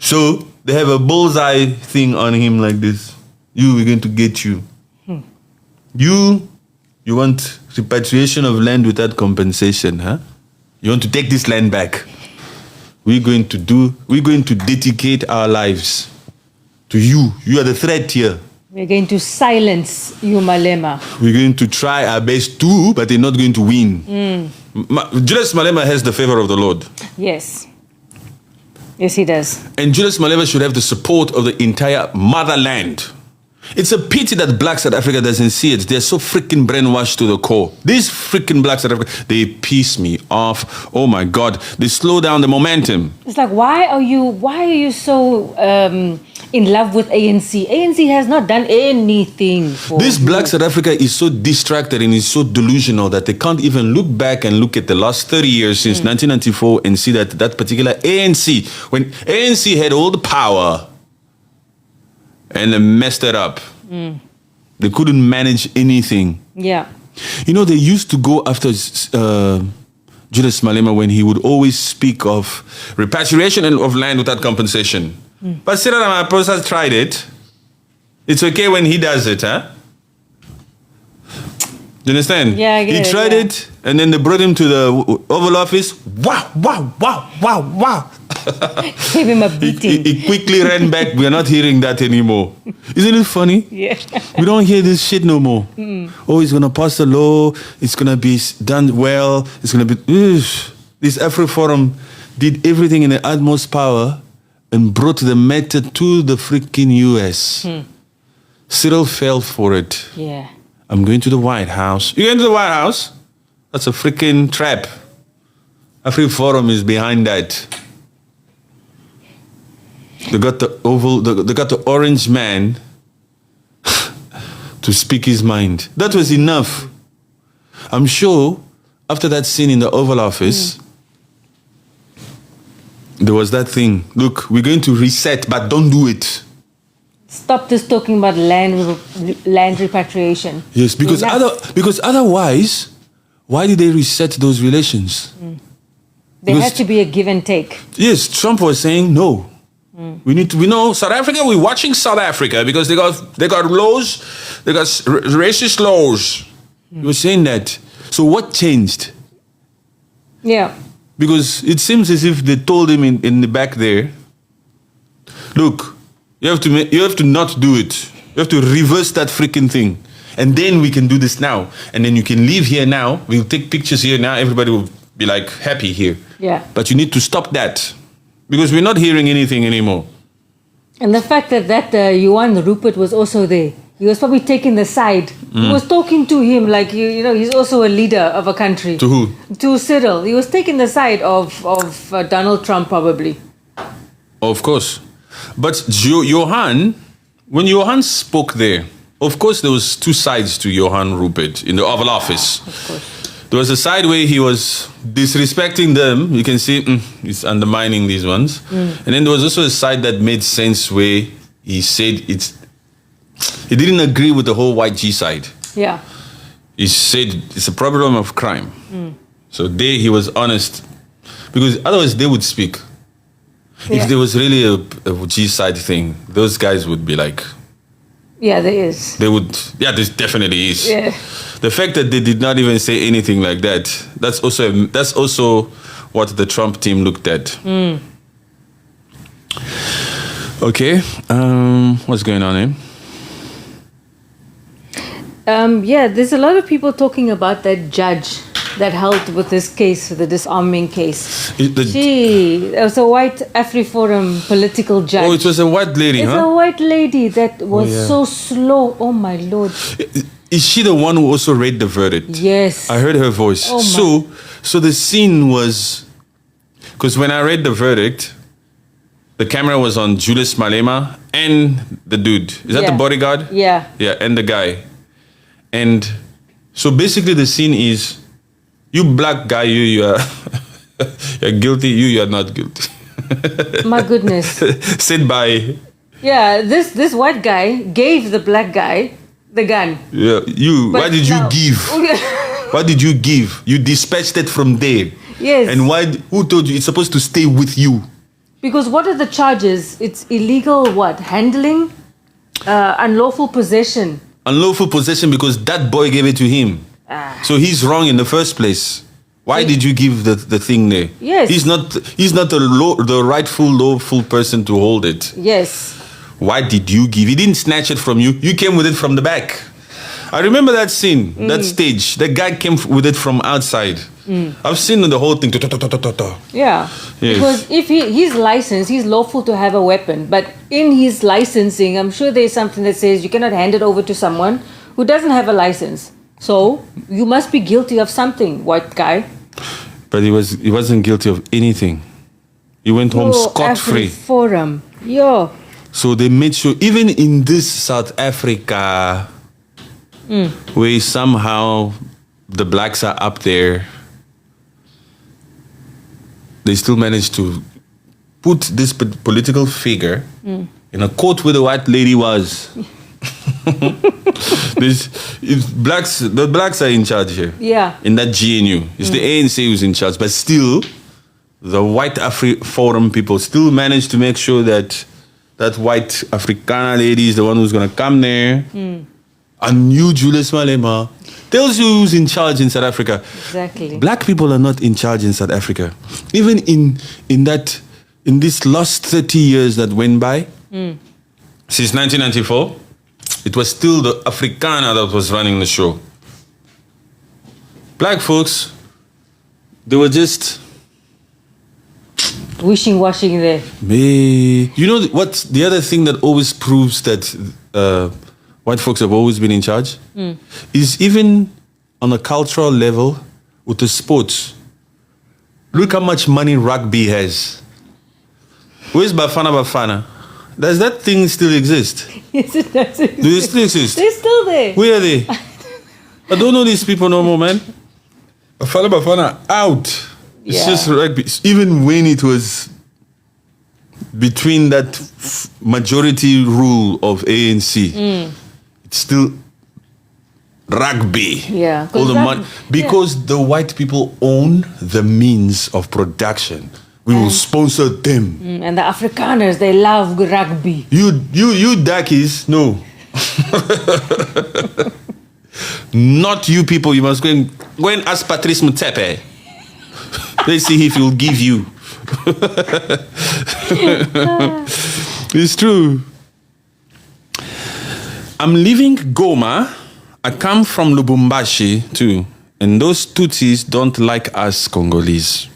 So they have a bullseye thing on him like this. We're going to get you. You want repatriation of land without compensation, huh? You want to take this land back. We're going to dedicate our lives to you. You are the threat here.
We're going to silence you, Malema.
We're going to try our best too, but they're not going to win. Julius Malema has the favor of the Lord.
Yes. Yes, he does.
And Julius Malema should have the support of the entire motherland. It's a pity that Black South Africa doesn't see it. They're so freaking brainwashed to the core. These freaking Black South Africa, they piss me off. Oh my God. They slow down the momentum.
It's like, why are you so in love with ANC? ANC has not done anything for
This Black South Africa is so distracted and is so delusional that they can't even look back and look at the last 30 years since 1994 and see that particular ANC, when ANC had all the power, and they messed it up. They couldn't manage anything.
Yeah.
They used to go after Julius Malema when he would always speak of repatriation of land without compensation. But Cyril Ramaphosa has tried it. It's okay when he does it, huh? Do you understand?
Yeah, I get it.
He tried it, and then they brought him to the Oval Office. Wow.
Gave him a beating.
He quickly ran back. We are not hearing that anymore. Isn't it funny?
Yeah.
We don't hear this shit no more. Oh, he's going to pass the law. It's going to be done well. It's going to be... This afriforum did everything in the utmost power and brought the matter to the freaking US. Cyril fell for it.
Yeah.
I'm going to the White House. You going to the White House? That's a freaking trap. Afriforum is behind that. They got the orange man to speak his mind. That was enough. I'm sure after that scene in the Oval Office, there was that thing. Look, we're going to reset, but don't do it.
Stop this talking about land repatriation.
Yes, because otherwise, why did they reset those relations?
There has to be a give and take.
Yes, Trump was saying no. We know South Africa. We're watching South Africa because they got laws, they got racist laws. He was saying that. So what changed?
Yeah.
Because it seems as if they told him in the back there, look, you have to not do it. You have to reverse that freaking thing, and then we can do this now. And then you can live here now. We'll take pictures here now. Everybody will be like happy here.
Yeah.
But you need to stop that. Because we're not hearing anything anymore.
And the fact that Johan Rupert was also there, he was probably taking the side. He was talking to him like, he's also a leader of a country.
To who?
To Cyril. He was taking the side of Donald Trump probably.
Of course. But Johan, when Johan spoke there, of course there was two sides to Johan Rupert in the Oval Office.
Of course.
There was a side where he was disrespecting them. You can see he's undermining these ones. And then there was also a side that made sense where he said he didn't agree with the whole white G side.
Yeah.
He said it's a problem of crime. So there he was honest. Because otherwise they would speak.
Yeah.
If there was really a G side thing, those guys would be like...
Yeah, there is.
They would... Yeah, there definitely is.
Yeah.
The fact that they did not even say anything like that, that's also what the Trump team looked at. Okay, what's going on here?
Yeah, there's a lot of people talking about that judge that held with this case, the disarming case. It was a white AfriForum political judge.
Oh, it was a white lady,
It's a white lady that was so slow. Oh, my Lord.
Is she the one who also read the verdict?
Yes.
I heard her voice.
Oh,
so the scene was... Because when I read the verdict, the camera was on Julius Malema and the dude. Is that the bodyguard?
Yeah.
Yeah, and the guy. And so basically the scene is, you black guy, you're guilty, you're not guilty.
My goodness.
Said by...
Yeah, this white guy gave the black guy The gun.
Yeah, you.
But
Why did you
now-
give? What did you give? You dispatched it from there.
Yes.
And why? Who told you it's supposed to stay with you?
Because what are the charges? It's illegal what? Handling? Unlawful possession.
Unlawful possession because that boy gave it to him. So he's wrong in the first place. Why did you give the thing there?
Yes.
He's not the rightful lawful person to hold it.
Yes.
Why did you give? He didn't snatch it from you. You came with it from the back. I remember that scene, that stage. The guy came with it from outside. I've seen the whole thing.
Yeah.
Yes.
Because if he's licensed, he's lawful to have a weapon. But in his licensing, I'm sure there's something that says you cannot hand it over to someone who doesn't have a license. So you must be guilty of something, white guy.
But he wasn't guilty of anything. He went home scot-free.
Afriforum. Yo.
So they made sure, even in this South Africa, where somehow the blacks are up there, they still managed to put this political figure in a court where the white lady was. The blacks are in charge here.
Yeah.
In that GNU. It's the ANC who's in charge. But still, the white Afri-Forum people still managed to make sure that that white Africana lady is the one who's going to come there. And you, Julius Malema, tells you who's in charge in South Africa.
Exactly.
Black people are not in charge in South Africa. Even in this last 30 years that went by, since 1994, it was still the Afrikaner that was running the show. Black folks, they were just...
Wishing-washing there.
You know what's the other thing that always proves that white folks have always been in charge? Is even on a cultural level with the sports. Look how much money rugby has. Where's Bafana Bafana? Does that thing still exist?
Yes, it does.
Do they still exist?
They're still there.
Where are they? I don't know these people no more, man. Bafana Bafana out. It's
Yeah.
just rugby. Even when it was between that majority rule of ANC, it's still rugby.
Yeah, 'cause
All the money,
rugby-
because the white people own the means of production. We will sponsor them.
And the Afrikaners, they love rugby.
You darkies, no. Not you people. You must go and ask Patrice Motsepe. Let's see if he'll give you. It's true. I'm leaving Goma. I come from Lubumbashi too. And those Tutsis don't like us Congolese.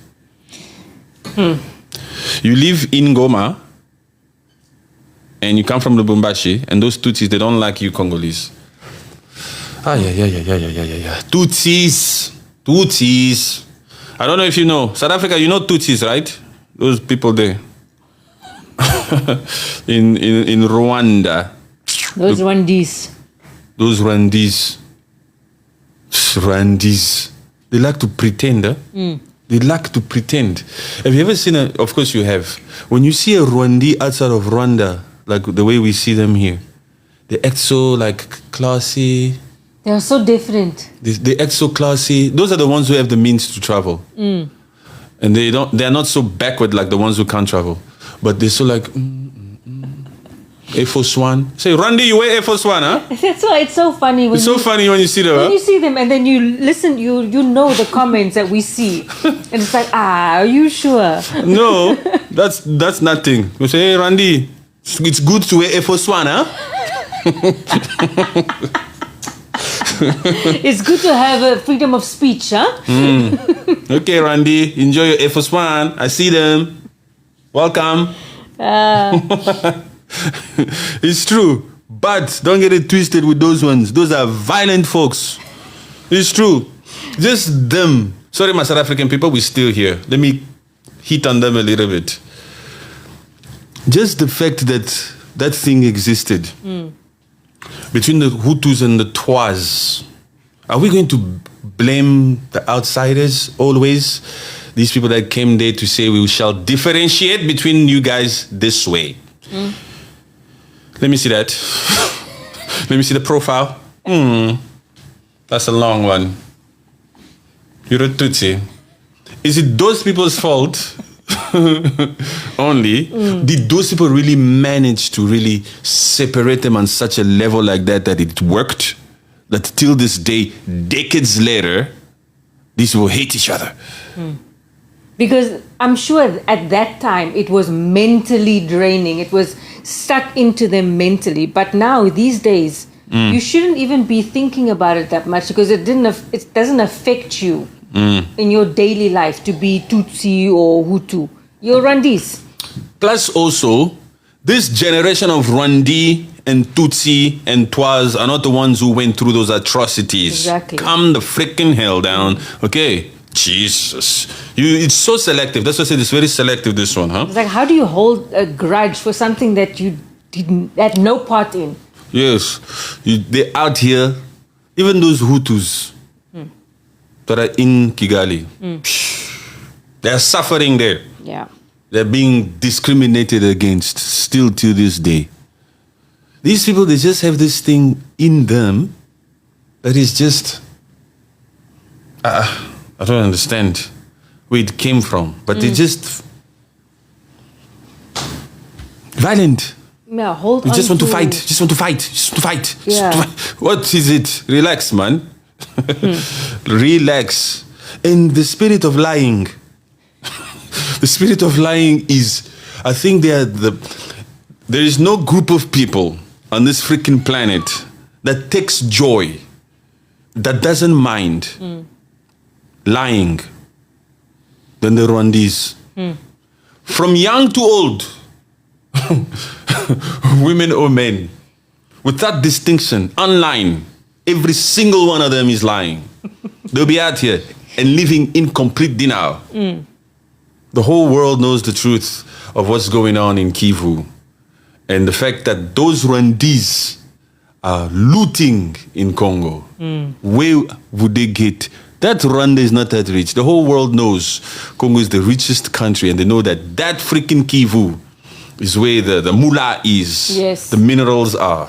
You live in Goma and you come from Lubumbashi, and those Tutsis, they don't like you Congolese. Yeah. Tutsis. I don't know if you know. South Africa, you know Tutsis, right? Those people there. in Rwanda.
Those Rwandese.
Those Rwandese. They like to pretend, They like to pretend. Have you ever seen of course you have. When you see a Rwandi outside of Rwanda, like the way we see them here, they act so like classy.
They are so different.
They act so classy. Those are the ones who have the means to travel. And they're not so backward like the ones who can't travel. But they're so like, Air Force One. Say, Randy, you wear Air Force One, huh?
That's why it's so funny.
It's so funny when you see them,
When
huh?
you see them and then you listen, you know the comments that we see. And it's like, are you sure?
No, that's nothing. You say, hey, Randy, it's good to wear Air Force One, huh?
It's good to have a freedom of speech, huh?
Okay, Randy, enjoy your Air Force One. I see them. Welcome. It's true. But don't get it twisted with those ones. Those are violent folks. It's true. Just them. Sorry, my South African people, we're still here. Let me hit on them a little bit. Just the fact that that thing existed between the Hutus and the Twas. Are we going to blame the outsiders always? These people that came there to say we shall differentiate between you guys this way. Let me see that. Let me see the profile. That's a long one. You're a Tutsi. Is it those people's fault only? Did those people really manage to really separate them on such a level like that it worked? That till this day, decades later, these people hate each other.
Because I'm sure at that time it was mentally draining. It was stuck into them mentally. But now, these days, you shouldn't even be thinking about it that much because it doesn't affect you in your daily life to be Tutsi or Hutu. You're Rwandese.
Plus also, this generation of Rwandi and Tutsi and Twas are not the ones who went through those atrocities.
Exactly.
Calm the freaking hell down. Okay? Jesus. It's so selective. That's why I said it's very selective, this one, huh?
It's like, how do you hold a grudge for something that you had no part in?
Yes. They're out here, even those Hutus that are in Kigali, they're suffering there.
Yeah.
They're being discriminated against still to this day. These people, they just have this thing in them that is just... I don't understand where it came from, but they just violent.
Yeah, hold
You
on
just want to
to-
fight. Just want to fight. Just want to fight. Just
Yeah.
want to fight. What is it? Relax, man. Relax. And the spirit of lying. The spirit of lying is, I think there is no group of people on this freaking planet that takes joy, that doesn't mind lying than the Rwandese. From young to old, women or men, without distinction, online, every single one of them is lying. They'll be out here and living in complete denial. The whole world knows the truth of what's going on in Kivu. And the fact that those Rwandese are looting in Congo. Where would they get? That Rwanda is not that rich. The whole world knows Congo is the richest country, and they know that freaking Kivu is where the moolah is.
Yes.
The minerals are.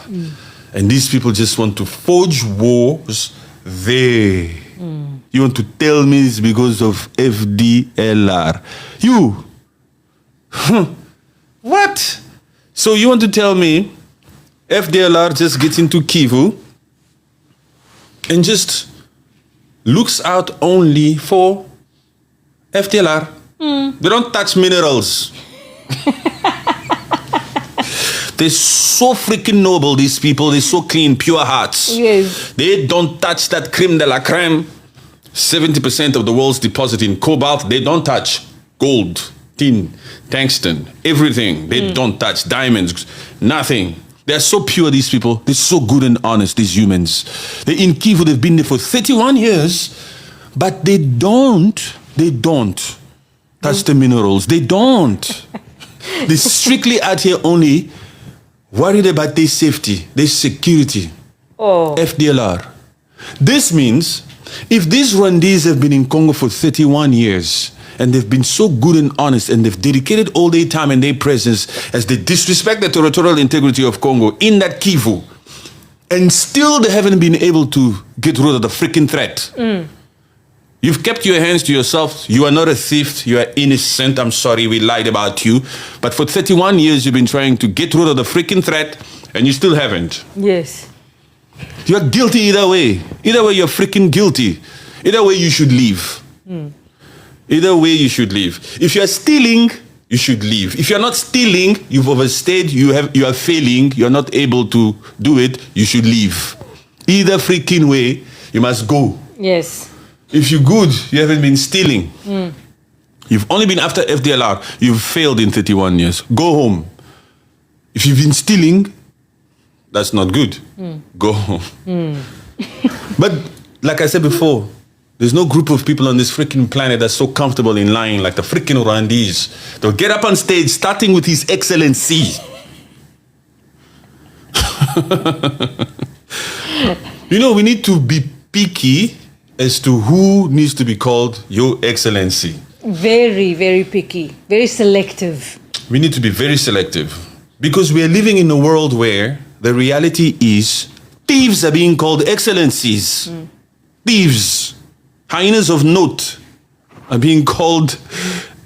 And these people just want to forge wars there. You want to tell me it's because of FDLR? You? What? So you want to tell me FDLR just gets into Kivu and just looks out only for FDLR? They don't touch minerals. They're so freaking noble, these people. They're so clean, pure hearts.
Yes.
They don't touch that creme de la creme. 70% of the world's deposit in cobalt, they don't touch. Gold, tin, tungsten, everything. They don't touch. Diamonds, nothing. They're so pure, these people. They're so good and honest, these humans. They're in Kivu, they've been there for 31 years, but they don't touch the minerals. They don't. They're strictly out here only worried about their safety, their security.
Oh.
FDLR. This means if these Rwandese have been in Congo for 31 years and they've been so good and honest and they've dedicated all their time and their presence as they disrespect the territorial integrity of Congo in that Kivu, and still they haven't been able to get rid of the freaking threat. You've kept your hands to yourself. You are not a thief. You are innocent. I'm sorry, we lied about you. But for 31 years, you've been trying to get rid of the freaking threat, and you still haven't.
Yes.
You're guilty either way. Either way, you're freaking guilty. Either way, you should leave. Either way, you should leave. If you're stealing, you should leave. If you're not stealing, you've overstayed, you are failing, you're not able to do it, you should leave. Either freaking way, you must go.
Yes.
If you're good, you haven't been stealing. You've only been after FDLR. You've failed in 31 years. Go home. If you've been stealing, that's not good. Go home. But like I said before, there's no group of people on this freaking planet that's so comfortable in lying like the freaking Rwandese. They'll get up on stage starting with His Excellency. We need to be picky as to who needs to be called Your Excellency.
Very, very picky. Very selective.
We need to be very selective because we are living in a world where the reality is Thieves are being called excellencies. Thieves, hyenas of note, are being called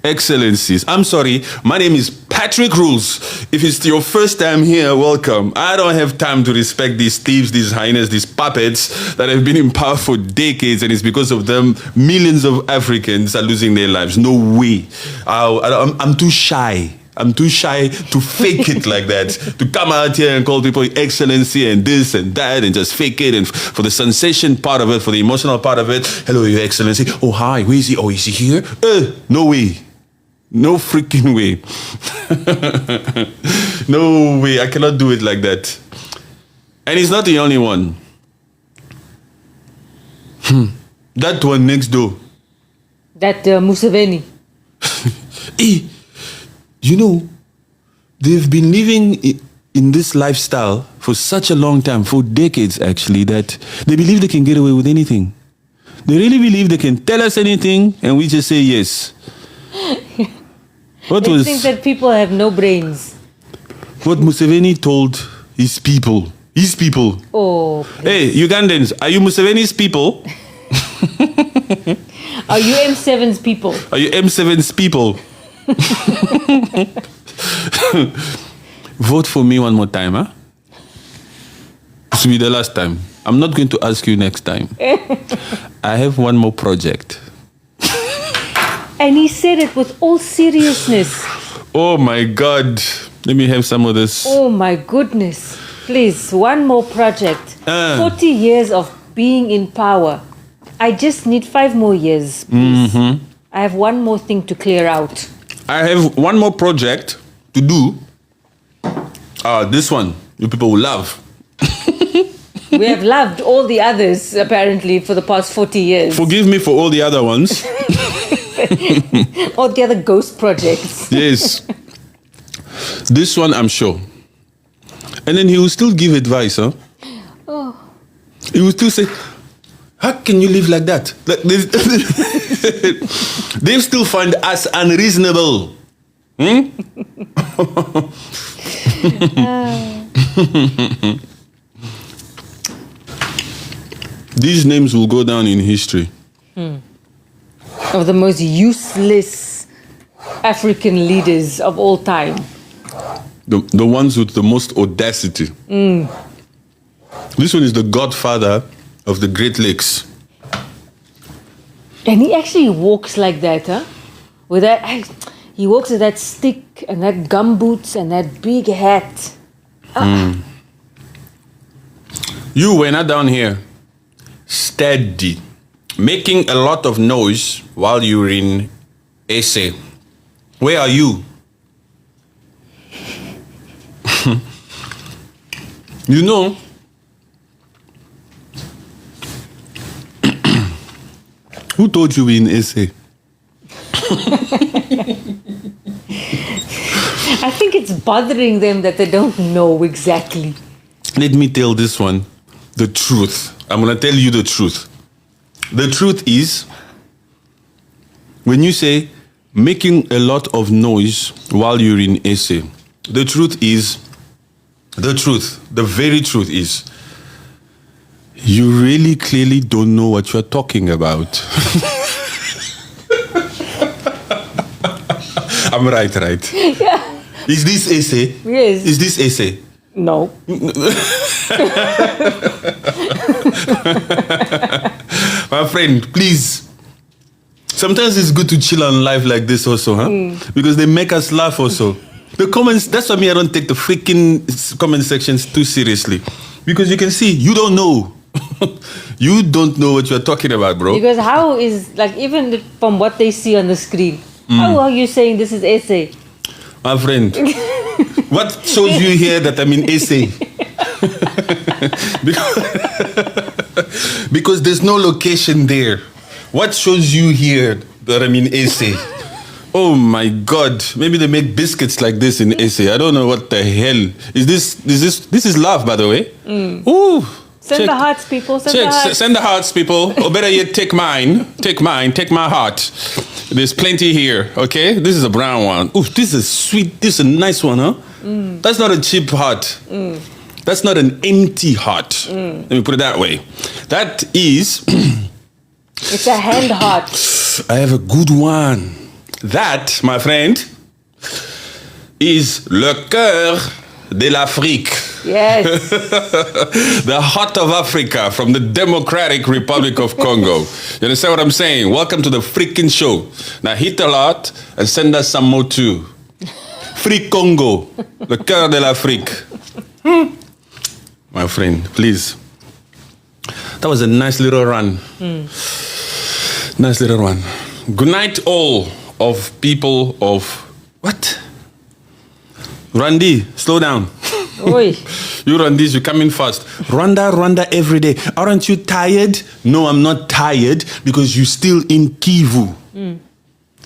excellencies. I'm sorry, my name is Patrick Rules. If it's your first time here, welcome. I don't have time to respect these thieves, these hyenas, these puppets that have been in power for decades, and it's because of them millions of Africans are losing their lives. No way. I'm too shy. I'm too shy to fake it like that, to come out here and call people excellency and this and that and just fake it, and for the sensation part of it, for the emotional part of it. Hello, your excellency. Oh, hi, where is he? Oh, is he here? No way. No freaking way. No way. I cannot do it like that. And he's not the only one. That one next door.
That Museveni.
Hey, you know, they've been living in this lifestyle for such a long time, for decades actually, that they believe they can get away with anything. They really believe they can tell us anything and we just say yes.
They think that people have no brains.
What Museveni told his people.
Oh.
Hey, Ugandans, are you Museveni's people?
Are you M7's people?
Are you M7's people? Vote for me one more time, huh? This will be the last time. I'm not going to ask you next time. I have one more project.
And he said it with all seriousness.
Oh my God. Let me have some of this.
Oh my goodness. Please, one more project. 40 years of being in power. I just need 5 more years, please. Mm-hmm. I have one more thing to clear out.
I have one more project to do. This one, you people will love.
We have loved all the others, apparently, for the past 40 years.
Forgive me for all the other ones.
All the other ghost projects.
Yes. This one, I'm sure. And then he will still give advice, huh?
Oh.
He will still say, how can you live like that? Like they still find us unreasonable. These names will go down in history.
Of the most useless African leaders of all time.
The ones with the most audacity. This one is the godfather of the Great Lakes.
And he actually walks like that, huh? With that, he walks with that stick and that gumboots and that big hat.
You were not down here. Steady. Making a lot of noise while you were in SA. Where are you? You know, who told you we in SA?
I think it's bothering them that they don't know exactly.
Let me tell this one the truth. I'm going to tell you the truth. The truth is, when you say making a lot of noise while you're in SA, the truth is, the very truth is, you really clearly don't know what you're talking about. I'm right.
Yeah.
Is this essay?
Yes.
Is this essay?
No.
My friend, please. Sometimes it's good to chill on life like this also, huh? Because they make us laugh also. The comments, that's why I don't take the freaking comment sections too seriously. Because you can see, you don't know. You don't know what you're talking about, bro.
Because how is, like, even from what they see on the screen, how are you saying this is essay?
My friend, what shows you here that I'm in essay? Because there's no location there. What shows you here that I'm in essay? Oh my God! Maybe they make biscuits like this in essay. I don't know what the hell is this. This is love, by the way. Ooh.
Send the hearts, people.
Send the hearts, people. Or better yet, take mine. Take my heart. There's plenty here, okay? This is a brown one. Ooh, this is sweet. This is a nice one, huh? That's not a cheap heart. That's not an empty heart. Let me put it that way. That is...
It's a hand heart.
I have a good one. That, my friend, is le cœur de l'Afrique.
Yes.
The heart of Africa from the Democratic Republic of Congo. You understand what I'm saying? Welcome to the freaking show. Now hit a lot and send us some more too. Free Congo, le cœur de l'Afrique. My friend, please. That was a nice little run. Nice little run. Good night, all of people of what? Rwandi, slow down.
Oi.
You Rwandis, you come in fast. Rwanda every day. Aren't you tired? No, I'm not tired because you're still in Kivu.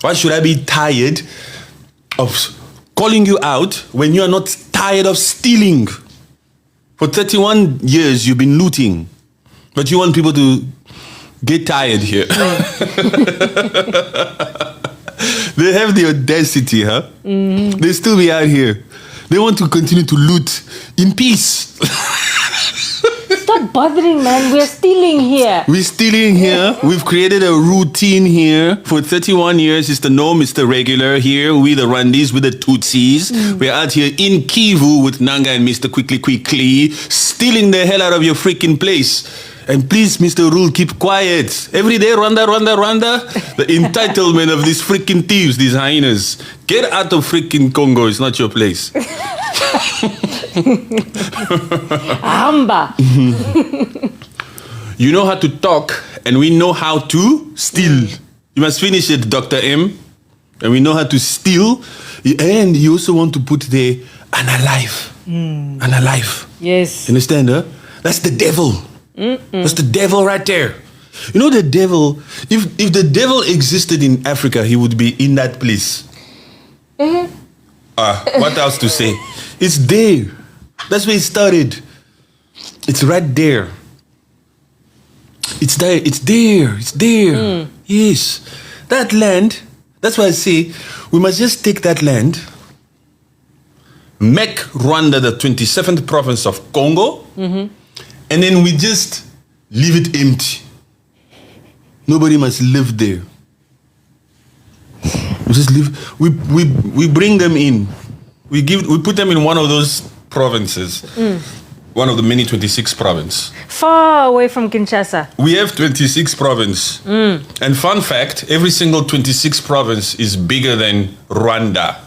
Why should I be tired of calling you out when you are not tired of stealing? For 31 years, you've been looting. But you want people to get tired here. They have the audacity, huh? They still be out here. They want to continue to loot in peace.
Stop bothering, man. We're stealing here.
We're stealing here. We've created a routine here. For 31 years, it's the norm, it's the regular. Here, we the Rwandis, we the Tutsis. We're out here in Kivu with Nanga and Mr. Quickly, stealing the hell out of your freaking place. And please, Mr. Rule, keep quiet. Every day, Rwanda. The entitlement of these freaking thieves, these hyenas. Get out of freaking Congo. It's not your place.
Amba.
You know how to talk, and we know how to steal. You must finish it, Dr. M. And we know how to steal. And you also want to put there, unalive. Unalive.
Yes.
Understand, huh? That's the devil. That's the devil right there. You know the devil, if the devil existed in Africa, he would be in that place. What else to say? It's there. That's where it started. It's right there. It's there. It's there. It's there. Yes. That land, that's why I say we must just take that land, make Rwanda the 27th province of Congo, and then we just leave it empty. Nobody must live there. We just leave. We bring them in. We put them in one of those provinces. One of the many 26 provinces.
Far away from Kinshasa.
We have 26 provinces. And fun fact, every single 26 province is bigger than Rwanda.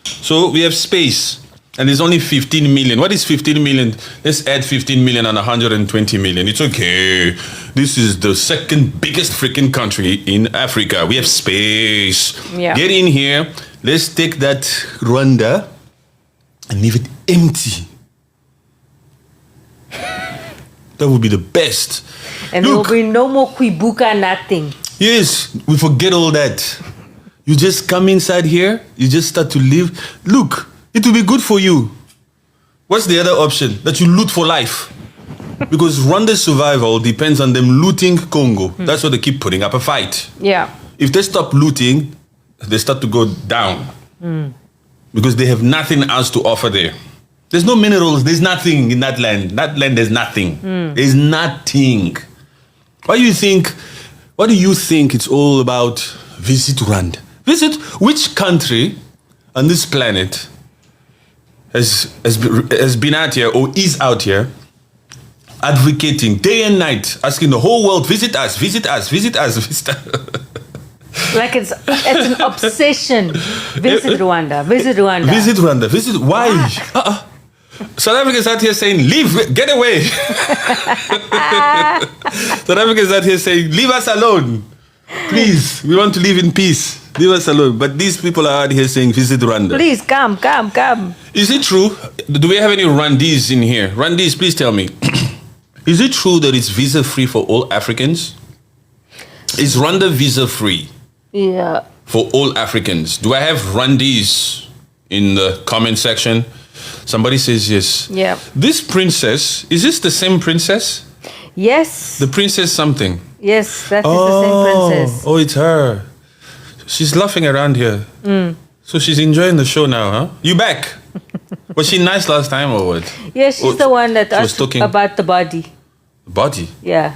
So we have space. And there's only 15 million. What is 15 million? Let's add 15 million and 120 million. It's okay. This is the second biggest freaking country in Africa. We have space.
Yeah.
Get in here. Let's take that Rwanda and leave it empty. That would be the best.
And there will be no more Kwibuka, nothing.
Yes, we forget all that. You just come inside here. You just start to live. Look. It will be good for you. What's the other option? That you loot for life. Because Rwanda's survival depends on them looting Congo. That's why they keep putting up a fight.
Yeah.
If they stop looting, they start to go down. Because they have nothing else to offer there. There's no minerals. There's nothing in that land. That land, there's nothing. There's nothing. What do you think it's all about? Visit Rwanda. Visit which country on this planet has been out here or is out here advocating day and night, asking the whole world, visit us, visit us, visit us, visit us.
Like it's an obsession. Visit Rwanda, visit Rwanda.
Visit Rwanda, visit, why? South Africa is out here saying, leave, get away. South Africa is out here saying, leave us alone. Please, we want to live in peace. Leave us alone. But these people are out here saying, visit Rwanda.
Please, come.
Is it true? Do we have any Rwandese in here? Rwandese, please tell me. Is it true that it's visa-free for all Africans? Is Rwanda visa-free?
Yeah.
For all Africans? Do I have Rwandese in the comment section? Somebody says yes.
Yeah.
This princess, is this the same princess?
Yes.
The princess something?
Yes, that is the same princess.
Oh, it's her. She's laughing around here. So she's enjoying the show now, huh? You back? Was she nice last time or what?
Yeah, she's
Oh,
the one that
she was
asked
talking-
about the body.
Body.
Yeah.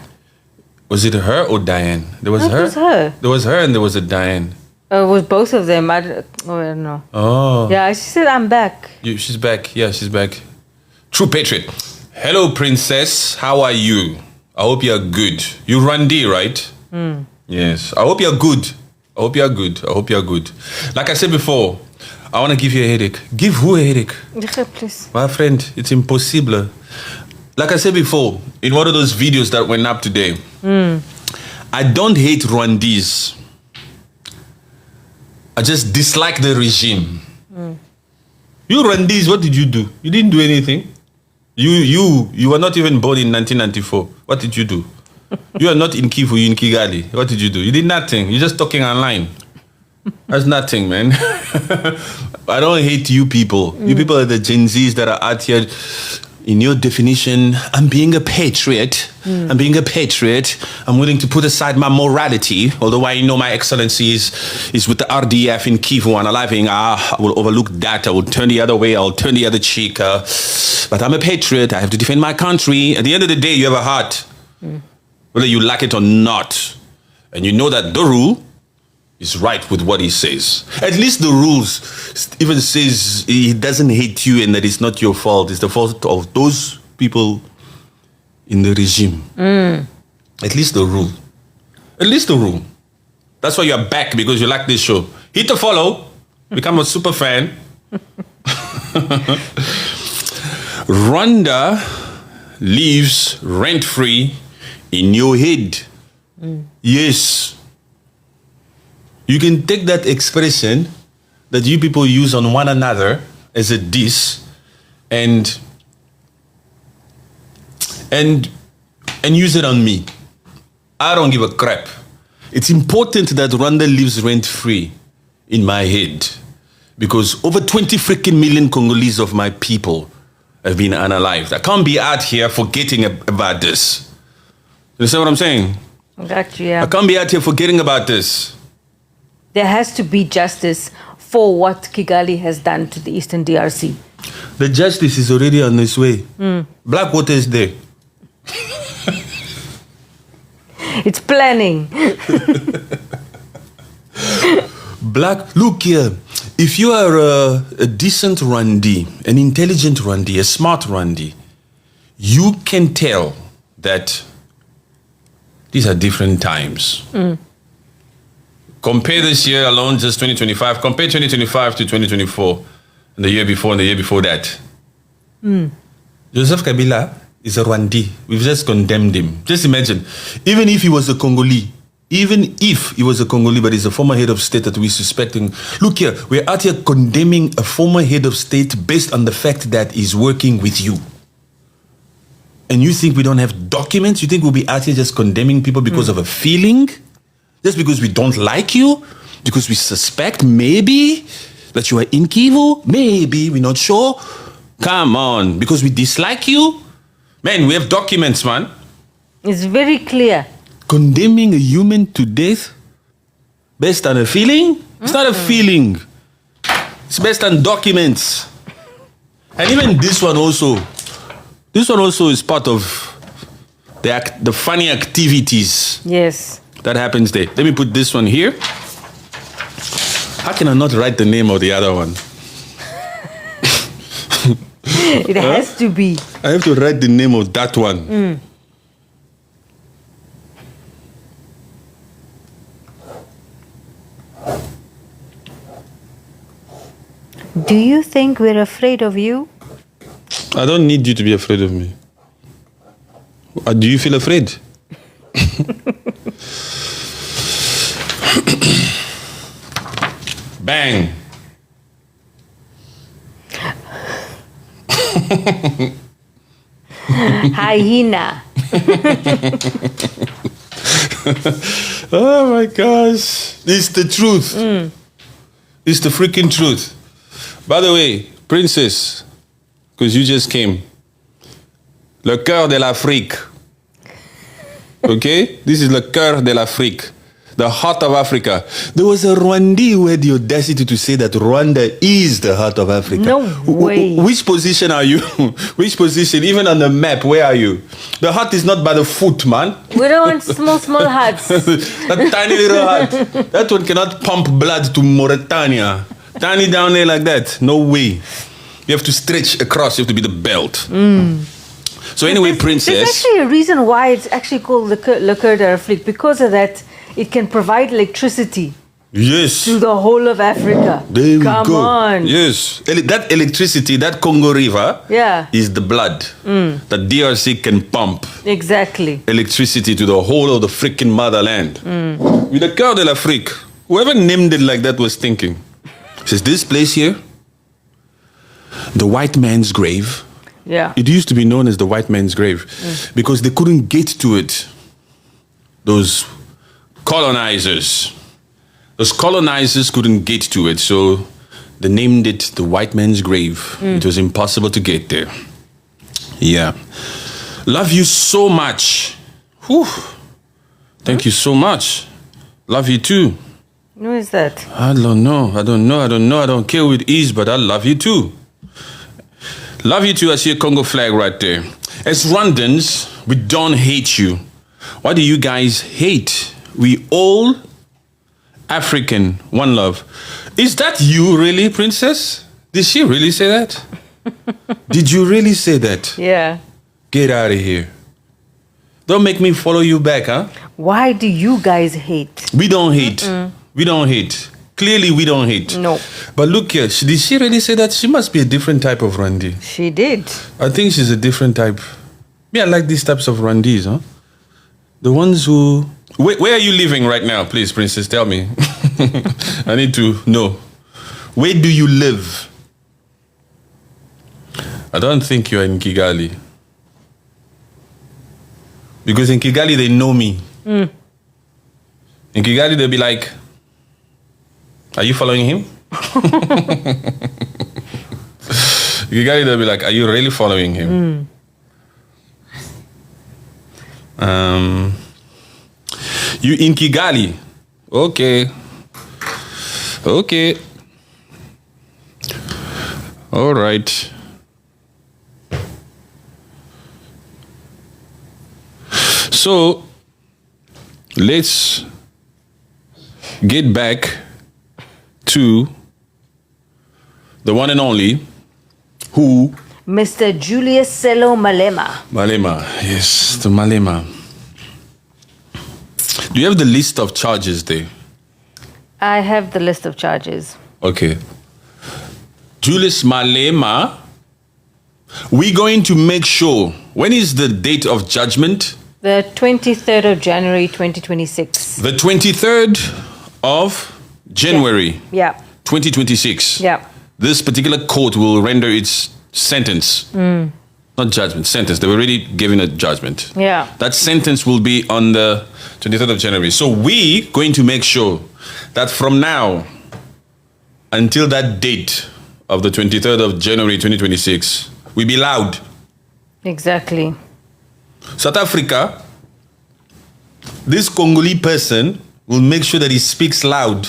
Was it her or Diane? There was
It
her.
was her.
There was her and there was a Diane.
It was both of them. I don't know.
Oh.
Yeah, she said, I'm back.
She's back. Yeah, she's back. True patriot. Hello, princess. How are you? I hope you're good. You Randi, right? Yes. I hope you're good. I hope you're good. I hope you're good. Like I said before, I want to give you a headache. Give who a headache?
Please.
My friend, it's impossible. Like I said before, in one of those videos that went up today, I don't hate Rwandese. I just dislike the regime. You Rwandese, what did you do? You didn't do anything. You were not even born in 1994. What did you do? You are not in Kivu, you're in Kigali. What did you do? You did nothing. You're just talking online. That's nothing, man. I don't hate you people. You people are the Gen Zs that are out here. In your definition, I'm being a patriot. I'm being a patriot. I'm willing to put aside my morality, although I know my excellency is with the RDF in Kivu and Aliving. I will overlook that. I will turn the other way. I'll turn the other cheek. But I'm a patriot. I have to defend my country. At the end of the day, you have a heart. Whether you like it or not. And you know that the rule is right with what he says. At least the rules even says he doesn't hate you and that it's not your fault. It's the fault of those people in the regime. At least the rule. At least the rule. That's why you're back, because you like this show. Hit the follow. Become a super fan. Rwanda lives rent-free in your head. Yes. You can take that expression that you people use on one another as a diss and use it on me. I don't give a crap. It's important that Rwanda lives rent-free in my head, because over 20 freaking million Congolese of my people have been unalived. I can't be out here forgetting about this. You understand what I'm saying?
Got you, yeah.
I can't be out here forgetting about this.
There has to be justice for what Kigali has done to the Eastern DRC.
The justice is already on its way. Blackwater is there.
It's planning.
Look here. If you are a decent Rwandi, an intelligent Rwandi, a smart Rwandi, you can tell that these are different times. Compare this year alone, just 2025. Compare 2025 to 2024, and the year before and the year before that. Joseph Kabila is a Rwandi. We've just condemned him. Just imagine, even if he was a Congolese, but he's a former head of state that we're suspecting. Look here, we're out here condemning a former head of state based on the fact that he's working with you. And you think we don't have documents? You think we'll be out here just condemning people because of a feeling? Just because we don't like you? Because we suspect maybe that you are in Kivu? Maybe, we're not sure. Come on, because we dislike you? Man, we have documents, man.
It's very clear.
Condemning a human to death based on a feeling? It's not a feeling. It's based on documents. And even this one also is part of the funny activities.
Yes.
That happens there. Let me put this one here. How can I not write the name of the other one?
It has to be.
I have to write the name of that one.
Do you think we're afraid of you?
I don't need you to be afraid of me. Do you feel afraid? Bang.
Hyena.
Oh my gosh. It's the truth. It's the freaking truth. By the way, princess, because you just came. Le cœur de l'Afrique. Okay? This is le cœur de l'Afrique. The heart of Africa. There was a Rwandese who had the audacity to say that Rwanda is the heart of Africa.
No way.
Which position are you? Which position? Even on the map, where are you? The heart is not by the foot, man.
We don't want small hearts.
That tiny little heart. That one cannot pump blood to Mauritania. Tiny down there like that. No way. You have to stretch across. You have to be the belt. So anyway, Princess.
There's actually a reason why it's actually called Le Cœur d'Afrique. Because of that, it can provide electricity
Yes.
to the whole of Africa.
There we
Come
go.
on.
Yes. That electricity, that Congo River,
Yeah.
is the blood that DRC can pump
Exactly.
electricity to the whole of the freaking motherland. With the Cœur de l'Afrique, whoever named it like that was thinking. Says this place here, the white man's grave.
Yeah.
It used to be known as the white man's grave because they couldn't get to it. Those colonizers couldn't get to it, so they named it the white man's grave. It was impossible to get there. Yeah. Love you so much. Whew. Thank you so much. Love you too.
Who is that?
I don't know. I don't care who it is, but I love you too. Love you too. I see a Congo flag right there. As Rwandans, we don't hate you. Why do you guys hate? We all African, one love. Is that you really, Princess? Did she really say that? Did you really say that?
Yeah.
Get out of here. Don't make me follow you back, huh?
Why do you guys hate?
We don't hate. We don't hate. Clearly, we don't hate.
No.
But look here, did she really say that? She must be a different type of Rwandi.
She did.
I think she's a different type. Yeah, I like these types of Rwandis, huh? The ones who... Where are you living right now? Please, Princess, tell me. I need to know. Where do you live? I don't think you're in Kigali. Because in Kigali, they know me. In Kigali, they'll be like, are you following him? Kigali, they'll be like, are you really following him? You in Kigali? Okay. Okay. All right. So, let's get back to the one and only who?
Mr. Julius Malema.
Malema, yes, the Malema. Do you have the list of charges there?
I have the list of charges.
Okay. Julius Malema, we're going to make sure. When is the date of judgment?
The 23rd of January 2026.
The 23rd of January
Yeah.
2026.
Yeah.
This particular court will render its sentence. Not judgment, sentence. They were already given a judgment.
Yeah.
That sentence will be on the 23rd of January. So we're going to make sure that from now until that date of the 23rd of January 2026, we be loud.
Exactly.
South Africa, this Congolese person will make sure that he speaks loud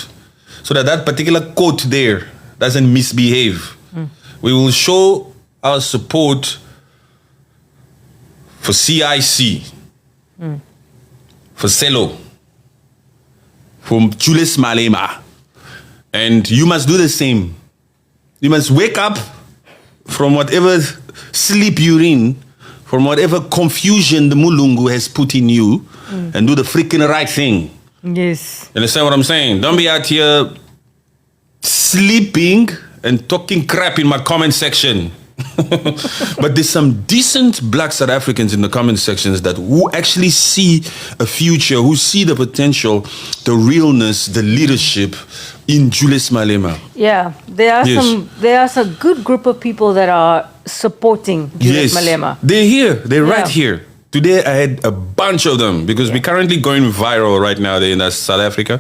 so that that particular court there doesn't misbehave. We will show our support for CIC, for Selo, for Julius Malema. And you must do the same. You must wake up from whatever sleep you're in, from whatever confusion the Mulungu has put in you, and do the freaking right thing.
Yes.
You understand what I'm saying? Don't be out here sleeping and talking crap in my comment section. But there's some decent black South Africans in the comment sections that who actually see a future, who see the potential, the realness, the leadership in Julius Malema.
Yeah, there are some good group of people that are supporting Julius Malema.
They're here. They're right
Yeah.
here. Today I had a bunch of them because we're currently going viral right now there in South Africa.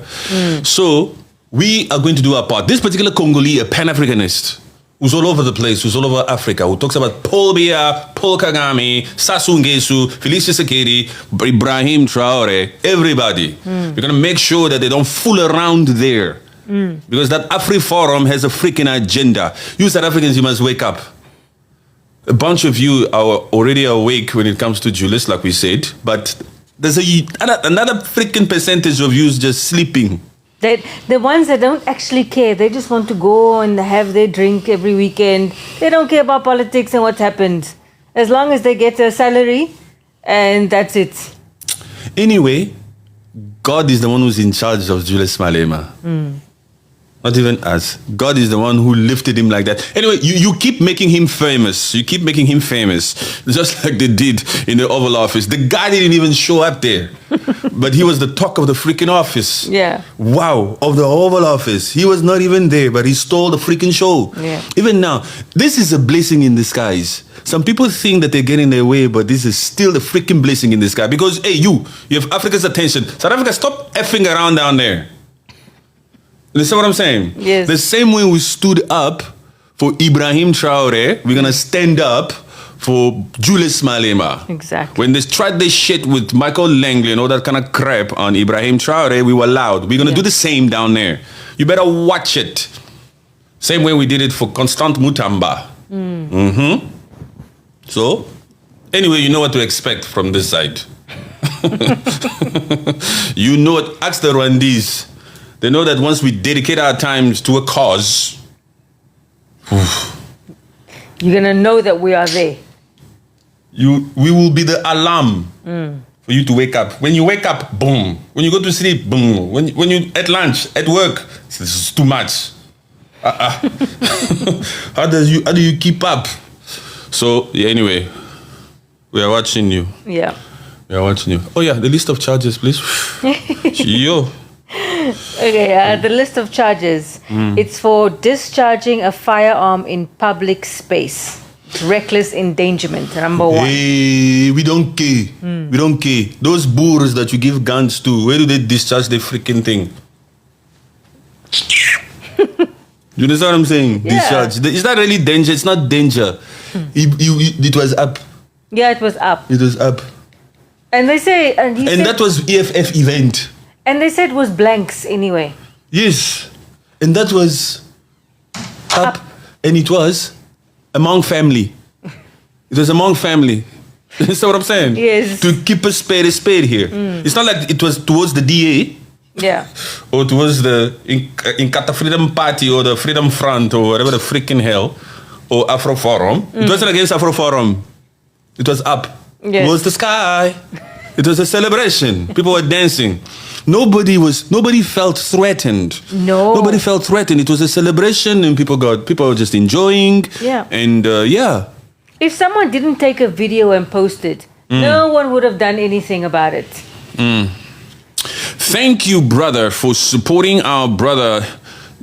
So we are going to do our part. This particular Congolese, a Pan-Africanist, who's all over the place, who's all over Africa, who talks about Paul Biya, Paul Kagame, Sassou Nguesso, Félix Tshisekedi, Ibrahim Traore, everybody. We're going to make sure that they don't fool around there. Because that AfriForum has a freaking agenda. You South Africans, you must wake up. A bunch of you are already awake when it comes to Julius, like we said, but there's another freaking percentage of you just sleeping.
The ones that don't actually care, they just want to go and have their drink every weekend. They don't care about politics and what happened. As long as they get a salary, and that's it.
Anyway, God is the one who's in charge of Julius Malema. Not even us. God is the one who lifted him like that. Anyway, you keep making him famous. You keep making him famous. Just like they did in the Oval Office. The guy didn't even show up there. But he was the talk of the freaking office.
Yeah.
Wow. Of the Oval Office. He was not even there, but he stole the freaking show.
Yeah.
Even now, this is a blessing in disguise. Some people think that they're getting their way, but this is still the freaking blessing in disguise. Because, hey, you have Africa's attention. South Africa, stop effing around down there. Listen what I'm saying?
Yes.
The same way we stood up for Ibrahim Traore, we're going to stand up for Julius Malema.
Exactly.
When they tried this shit with Michael Langley and all that kind of crap on Ibrahim Traore, we were loud. We're going to do the same down there. You better watch it. Same way we did it for Constant Mutamba. So, anyway, you know what to expect from this side. You know what? Ask the Rwandese. They know that once we dedicate our times to a cause,
you're going to know that we are there.
We will be the alarm for you to wake up. When you wake up, boom. When you go to sleep, boom. When you at lunch, at work, this is too much. How do you keep up? So, yeah, anyway, we are watching you.
Yeah.
We are watching you. Oh, yeah, the list of charges, please. Yo.
Okay, the list of charges. It's for discharging a firearm in public space. Reckless endangerment, number 1.
Hey, we don't care. We don't care. Those boors that you give guns to, where do they discharge the freaking thing? You understand what I'm saying?
Yeah.
Discharge. It's not really danger. It's not danger. It was up.
Yeah, it was up.
It was up.
And they say... And
that was EFF event.
And they said it was blanks anyway.
Yes. And that was up. And it was among family. It was among family. You understand what I'm saying?
Yes.
To keep a spade here. It's not like it was towards the DA.
Yeah.
Or towards the Inkatha Freedom Party or the Freedom Front or whatever the freaking hell. Or AfroForum. It wasn't against AfroForum. It was up.
Yes.
It was the sky. It was a celebration. People were dancing. Nobody felt threatened.
No.
Nobody felt threatened. It was a celebration and people were just enjoying.
Yeah.
And yeah.
If someone didn't take a video and post it, no one would have done anything about it.
Thank you, brother, for supporting our brother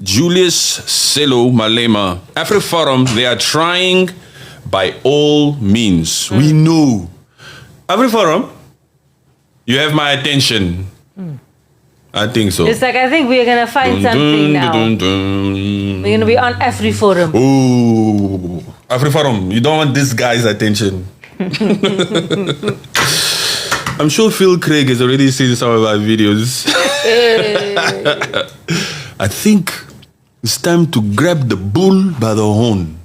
Julius Malema. AfriForum, they are trying by all means. We know. AfriForum, you have my attention. I think so.
It's like, I think we're going to find something now. We're going to be on AfriForum.
Oh, AfriForum, you don't want this guy's attention. I'm sure Phil Craig has already seen some of our videos. I think it's time to grab the bull by the horn.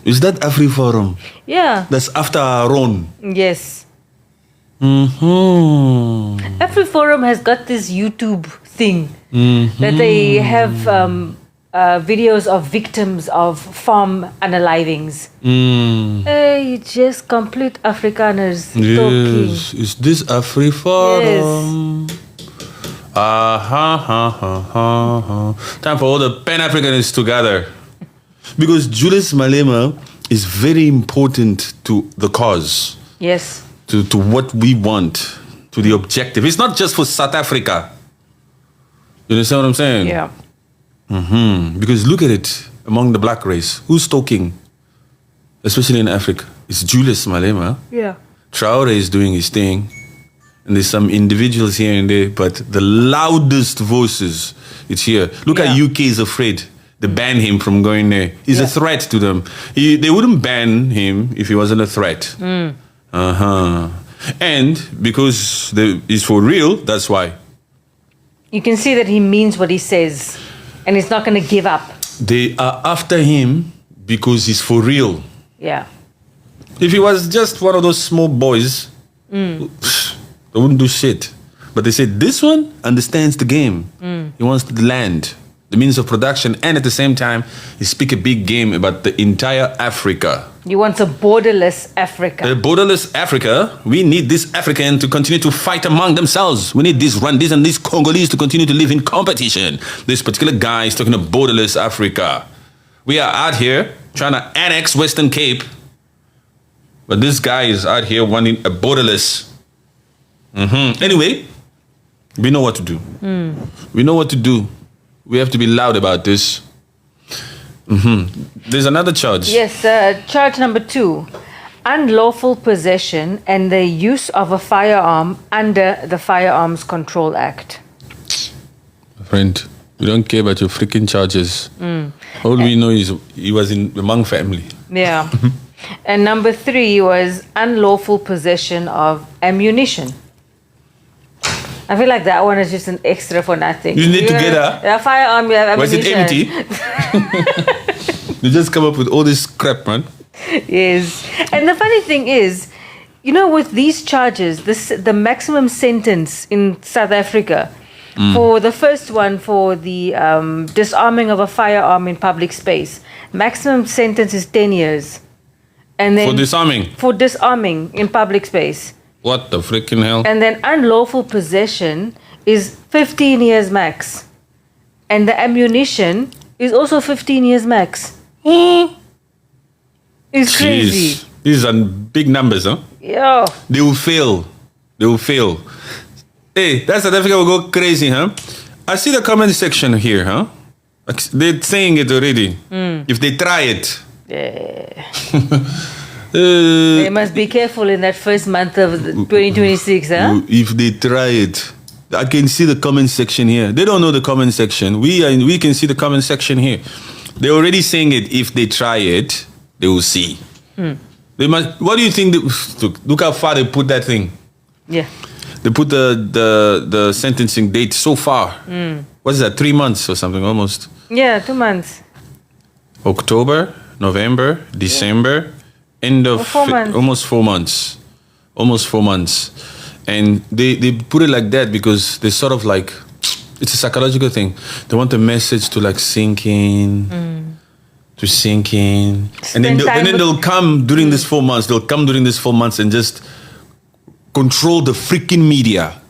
Is that AfriForum?
Yeah.
That's after our own.
Yes.
Mm-hmm.
AfriForum has got this YouTube thing that they have videos of victims of farm unalivings. Hey, just complete Afrikaners talking.
Yes. Is this AfriForum?
Yes.
Time for all the Pan-Africanists together. Because Julius Malema is very important to the cause.
Yes.
To what we want, to the objective. It's not just for South Africa. You understand what I'm saying?
Yeah.
Because look at it, among the black race. Who's talking? Especially in Africa. It's Julius Malema.
Yeah.
Traore is doing his thing. And there's some individuals here and there. But the loudest voices, it's here. Look at UK is afraid. They ban him from going there. He's a threat to them. They wouldn't ban him if he wasn't a threat. And because he's for real, that's why.
You can see that he means what he says, and he's not going to give up.
They are after him because he's for real.
Yeah.
If he was just one of those small boys, they wouldn't do shit. But they said, this one understands the game. He wants the land, the means of production, and at the same time, he speak a big game about the entire Africa.
He wants a borderless Africa.
A borderless Africa. We need this African to continue to fight among themselves. We need these Rwandese and these Congolese to continue to live in competition. This particular guy is talking about borderless Africa. We are out here trying to annex Western Cape, but this guy is out here wanting a borderless. Anyway, we know what to do. We know what to do. We have to be loud about this. There's another charge.
Yes, charge number 2. Unlawful possession and the use of a firearm under the Firearms Control Act.
Friend, we don't care about your freaking charges. All we know is he was in the Mang family.
Yeah. And number 3 was unlawful possession of ammunition. I feel like that one is just an extra for nothing.
You need to get
a firearm, you have
Was
ammunition.
it empty? You just come up with all this crap, man.
Yes. And the funny thing is, you know, with these charges, the maximum sentence in South Africa for the first one, for the disarming of a firearm in public space, maximum sentence is 10 years. And then
For disarming?
For disarming in public space.
What the freaking hell?
And then unlawful possession is 15 years max. And the ammunition is also 15 years max. It's crazy.
These are big numbers, huh?
Yeah.
They will fail. They will fail. Hey, that South Africa will go crazy, huh? I see the comment section here, huh? They're saying it already. If they try it.
Yeah. They must be careful in that first month of 2026, huh?
If they try it. I can see the comment section here. They don't know the comment section. We can see the comment section here. They're already saying it. If they try it, they will see. They must. What do you think? Look how far they put that thing.
Yeah.
They put the sentencing date so far. What is that? 3 months or something almost.
Yeah, 2 months.
October, November, December, end of
4 months.
almost 4 months. Almost 4 months. And they put it like that because they sort of like, it's a psychological thing. They want the message to like sink in, to sink in. And then they'll come during this 4 months. They'll come during this 4 months and just control the freaking media.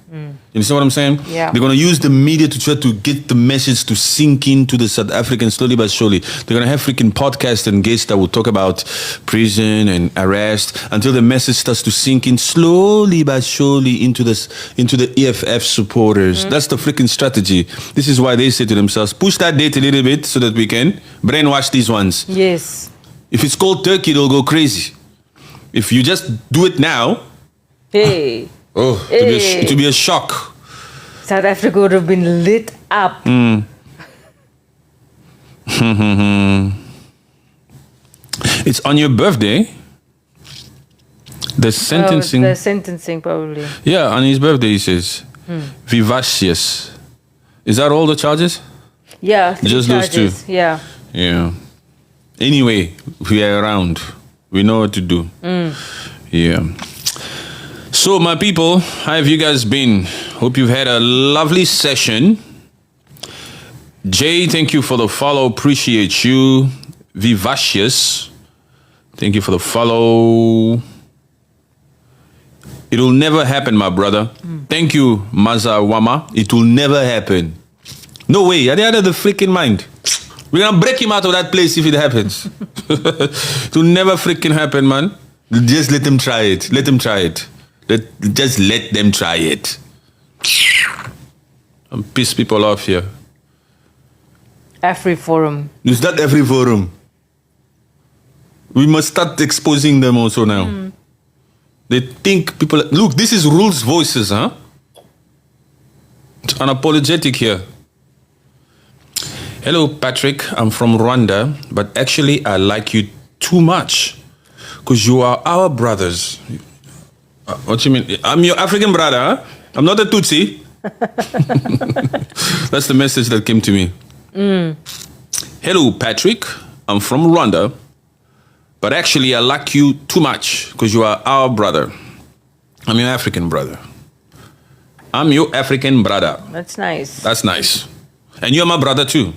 You understand what I'm saying?
Yeah.
They're going to use the media to try to get the message to sink into the South Africans slowly but surely. They're going to have freaking podcasts and guests that will talk about prison and arrest until the message starts to sink in slowly but surely into the EFF supporters. That's the freaking strategy. This is why they say to themselves, push that date a little bit so that we can brainwash these ones.
Yes.
If it's called Turkey, they'll go crazy. If you just do it now,
Hey.
it would be a shock.
South Africa would have been lit up.
It's on your birthday. The sentencing.
The sentencing, probably.
Yeah, on his birthday, he says, vivacious. Is that all the charges?
Yeah. 3
Just those
charges.
two?
Yeah.
Yeah. Anyway, we are around. We know what to do. Yeah. So, my people, how have you guys been? Hope you've had a lovely session. Jay, thank you for the follow. Appreciate you. Vivacious, thank you for the follow. It will never happen, my brother. Thank you, Mazawama. It will never happen. No way. Are they out of the freaking mind? We're going to break him out of that place if it happens. It will never freaking happen, man. Just let them try it. Let them try it. Just let them try it. And piss people off here.
afriforum.
It's not afriforum. We must start exposing them also now. They think people... Look, this is Rules Voices, huh? It's unapologetic here. Hello, Patrick. I'm from Rwanda, but actually I like you too much because you are our brothers. What do you mean? I'm your African brother, huh? I'm not a Tutsi. That's the message that came to me. Hello, Patrick. I'm from Rwanda, but actually I like you too much because you are our brother. I'm your African brother. I'm your African brother.
That's nice.
That's nice. And you're my brother too.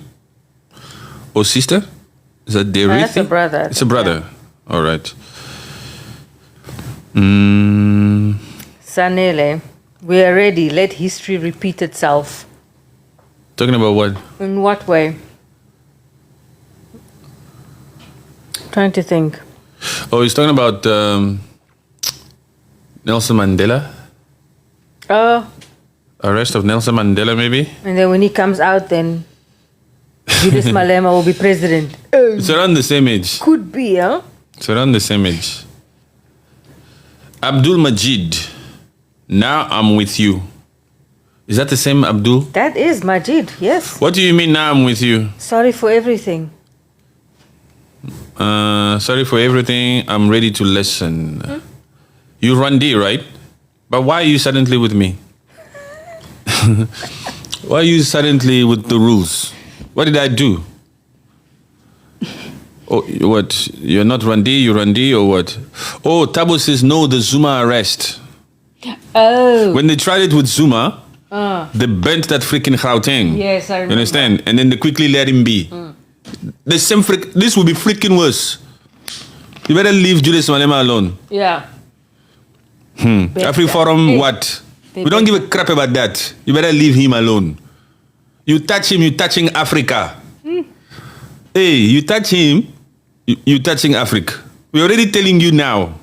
Or sister? Is that the
That's a brother.
It's a brother.
Yeah.
All right.
Sanele, we are ready. Let history repeat itself.
Talking about what?
In what way? Trying to think.
Oh, he's talking about Nelson Mandela? Arrest of Nelson Mandela, maybe?
And then when he comes out, then Julius Malema will be president.
It's around the same age.
Could be, huh?
It's around the same age. Abdul Majid, now I'm with you. Is that the same Abdul?
That is Majid, yes.
What do you mean now I'm with you?
Sorry for everything.
Sorry for everything. I'm ready to listen. You Rwandi, right? But why are you suddenly with me? Why are you suddenly with the rules? What did I do? Oh, what? You're not Rwandi, you're Rwandi or what? Oh, Tabo says no, the Zuma arrest.
Oh.
When they tried it with Zuma, they bent that freaking Gauteng.
Yes, I remember.
You understand? And then they quickly let him be. The same this will be freaking worse. You better leave Julius Malema alone.
Yeah.
Afriforum, what? We don't give a crap about that. You better leave him alone. You touch him, you're touching Africa. Hey, you touch him, you're touching Africa. We're already telling you now.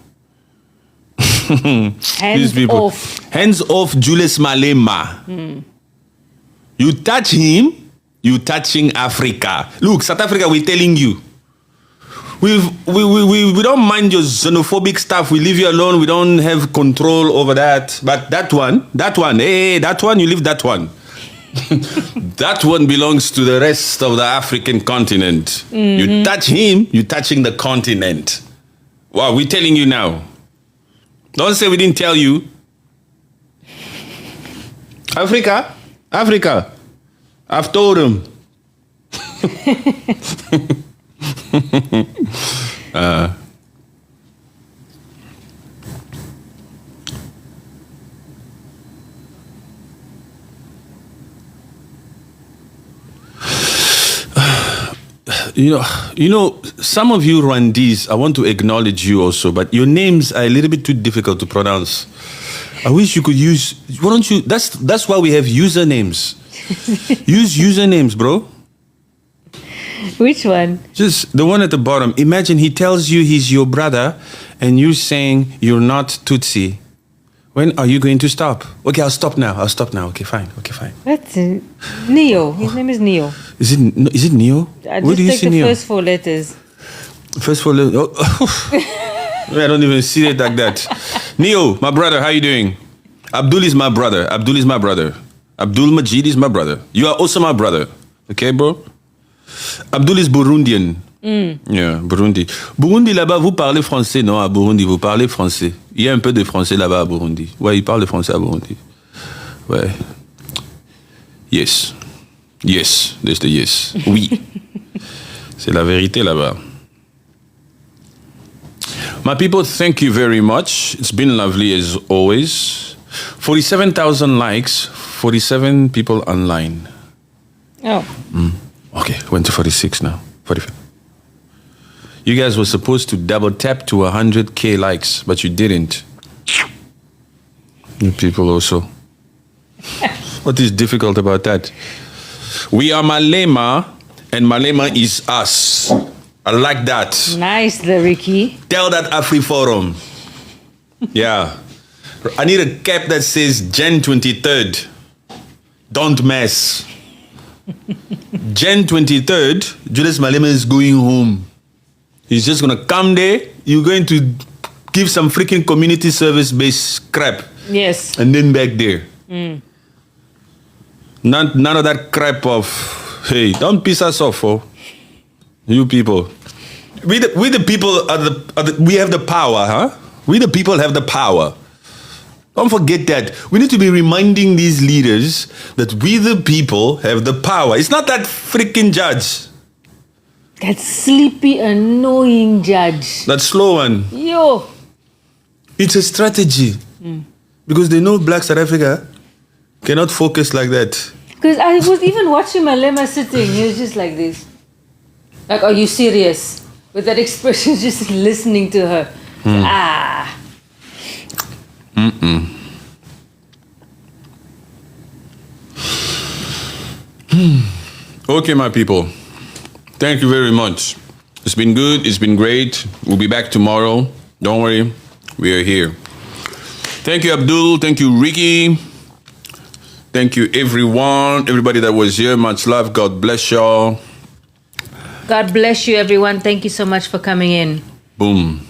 These people.
Off.
Hands off Julius Malema. You touch him, you're touching Africa. Look, South Africa, we're telling you. We don't mind your xenophobic stuff. We leave you alone. We don't have control over that. But that one, hey, that one, you leave that one. That one belongs to the rest of the African continent. You touch him, you're touching the continent. Wow, we're telling you now. Don't say we didn't tell you. Africa, I've told him. You know, some of you Rwandese, I want to acknowledge you also, but your names are a little bit too difficult to pronounce. I wish you could use. Why don't you? That's why we have usernames. Use usernames, bro.
Which one?
Just the one at the bottom. Imagine he tells you he's your brother, and you're saying you're not Tutsi. When are you going to stop? Okay, I'll stop now. Okay, fine.
That's Neo. His name is Neo.
Is it Neo?
I
Where
just
do you
take
see
the
Neo?
first 4 letters.
First 4 letters. Oh. I don't even see it like that. Neo, my brother, how you doing? Abdul is my brother. Abdul Majid is my brother. You are also my brother. Okay, bro? Abdul is Burundian. Yeah, Burundi. Burundi, là-bas, vous parlez français, non? À Burundi, vous parlez français. Il y a un peu de français là-bas à Burundi. Ouais, ils parlent de français à Burundi. Ouais. Yes, there's the yes. Oui. C'est la vérité là-bas. My people, thank you very much. It's been lovely as always. 47,000 likes, 47 people online.
Oh.
Okay, went to 46 now. 45. You guys were supposed to double tap to 100K likes, but you didn't. You people also. What is difficult about that? We are Malema, and Malema is us. I like that.
Nice, Ricky.
Tell that afriforum. Yeah. I need a cap that says Jan 23rd. Don't mess. Jan 23rd, Julius Malema is going home. He's just going to come there. You're going to give some freaking community service-based crap.
Yes.
And then back there. None of that crap of Hey, don't piss us off, you people. We the people we have the power, huh? We the people have the power. Don't forget that. We need to be reminding these leaders that we the people have the power. It's not that freaking judge.
That sleepy, annoying judge.
That slow one.
Yo.
It's a strategy. Because they know Black South Africa cannot focus like that.
Because I was even watching Malema sitting. He was just like this. Like, are you serious? With that expression, just listening to her.
Okay, my people. Thank you very much. It's been good. It's been great. We'll be back tomorrow. Don't worry. We are here. Thank you, Abdul. Thank you, Ricky. Thank you, everyone. Everybody that was here. Much love. God bless y'all.
God bless you, everyone. Thank you so much for coming in.
Boom.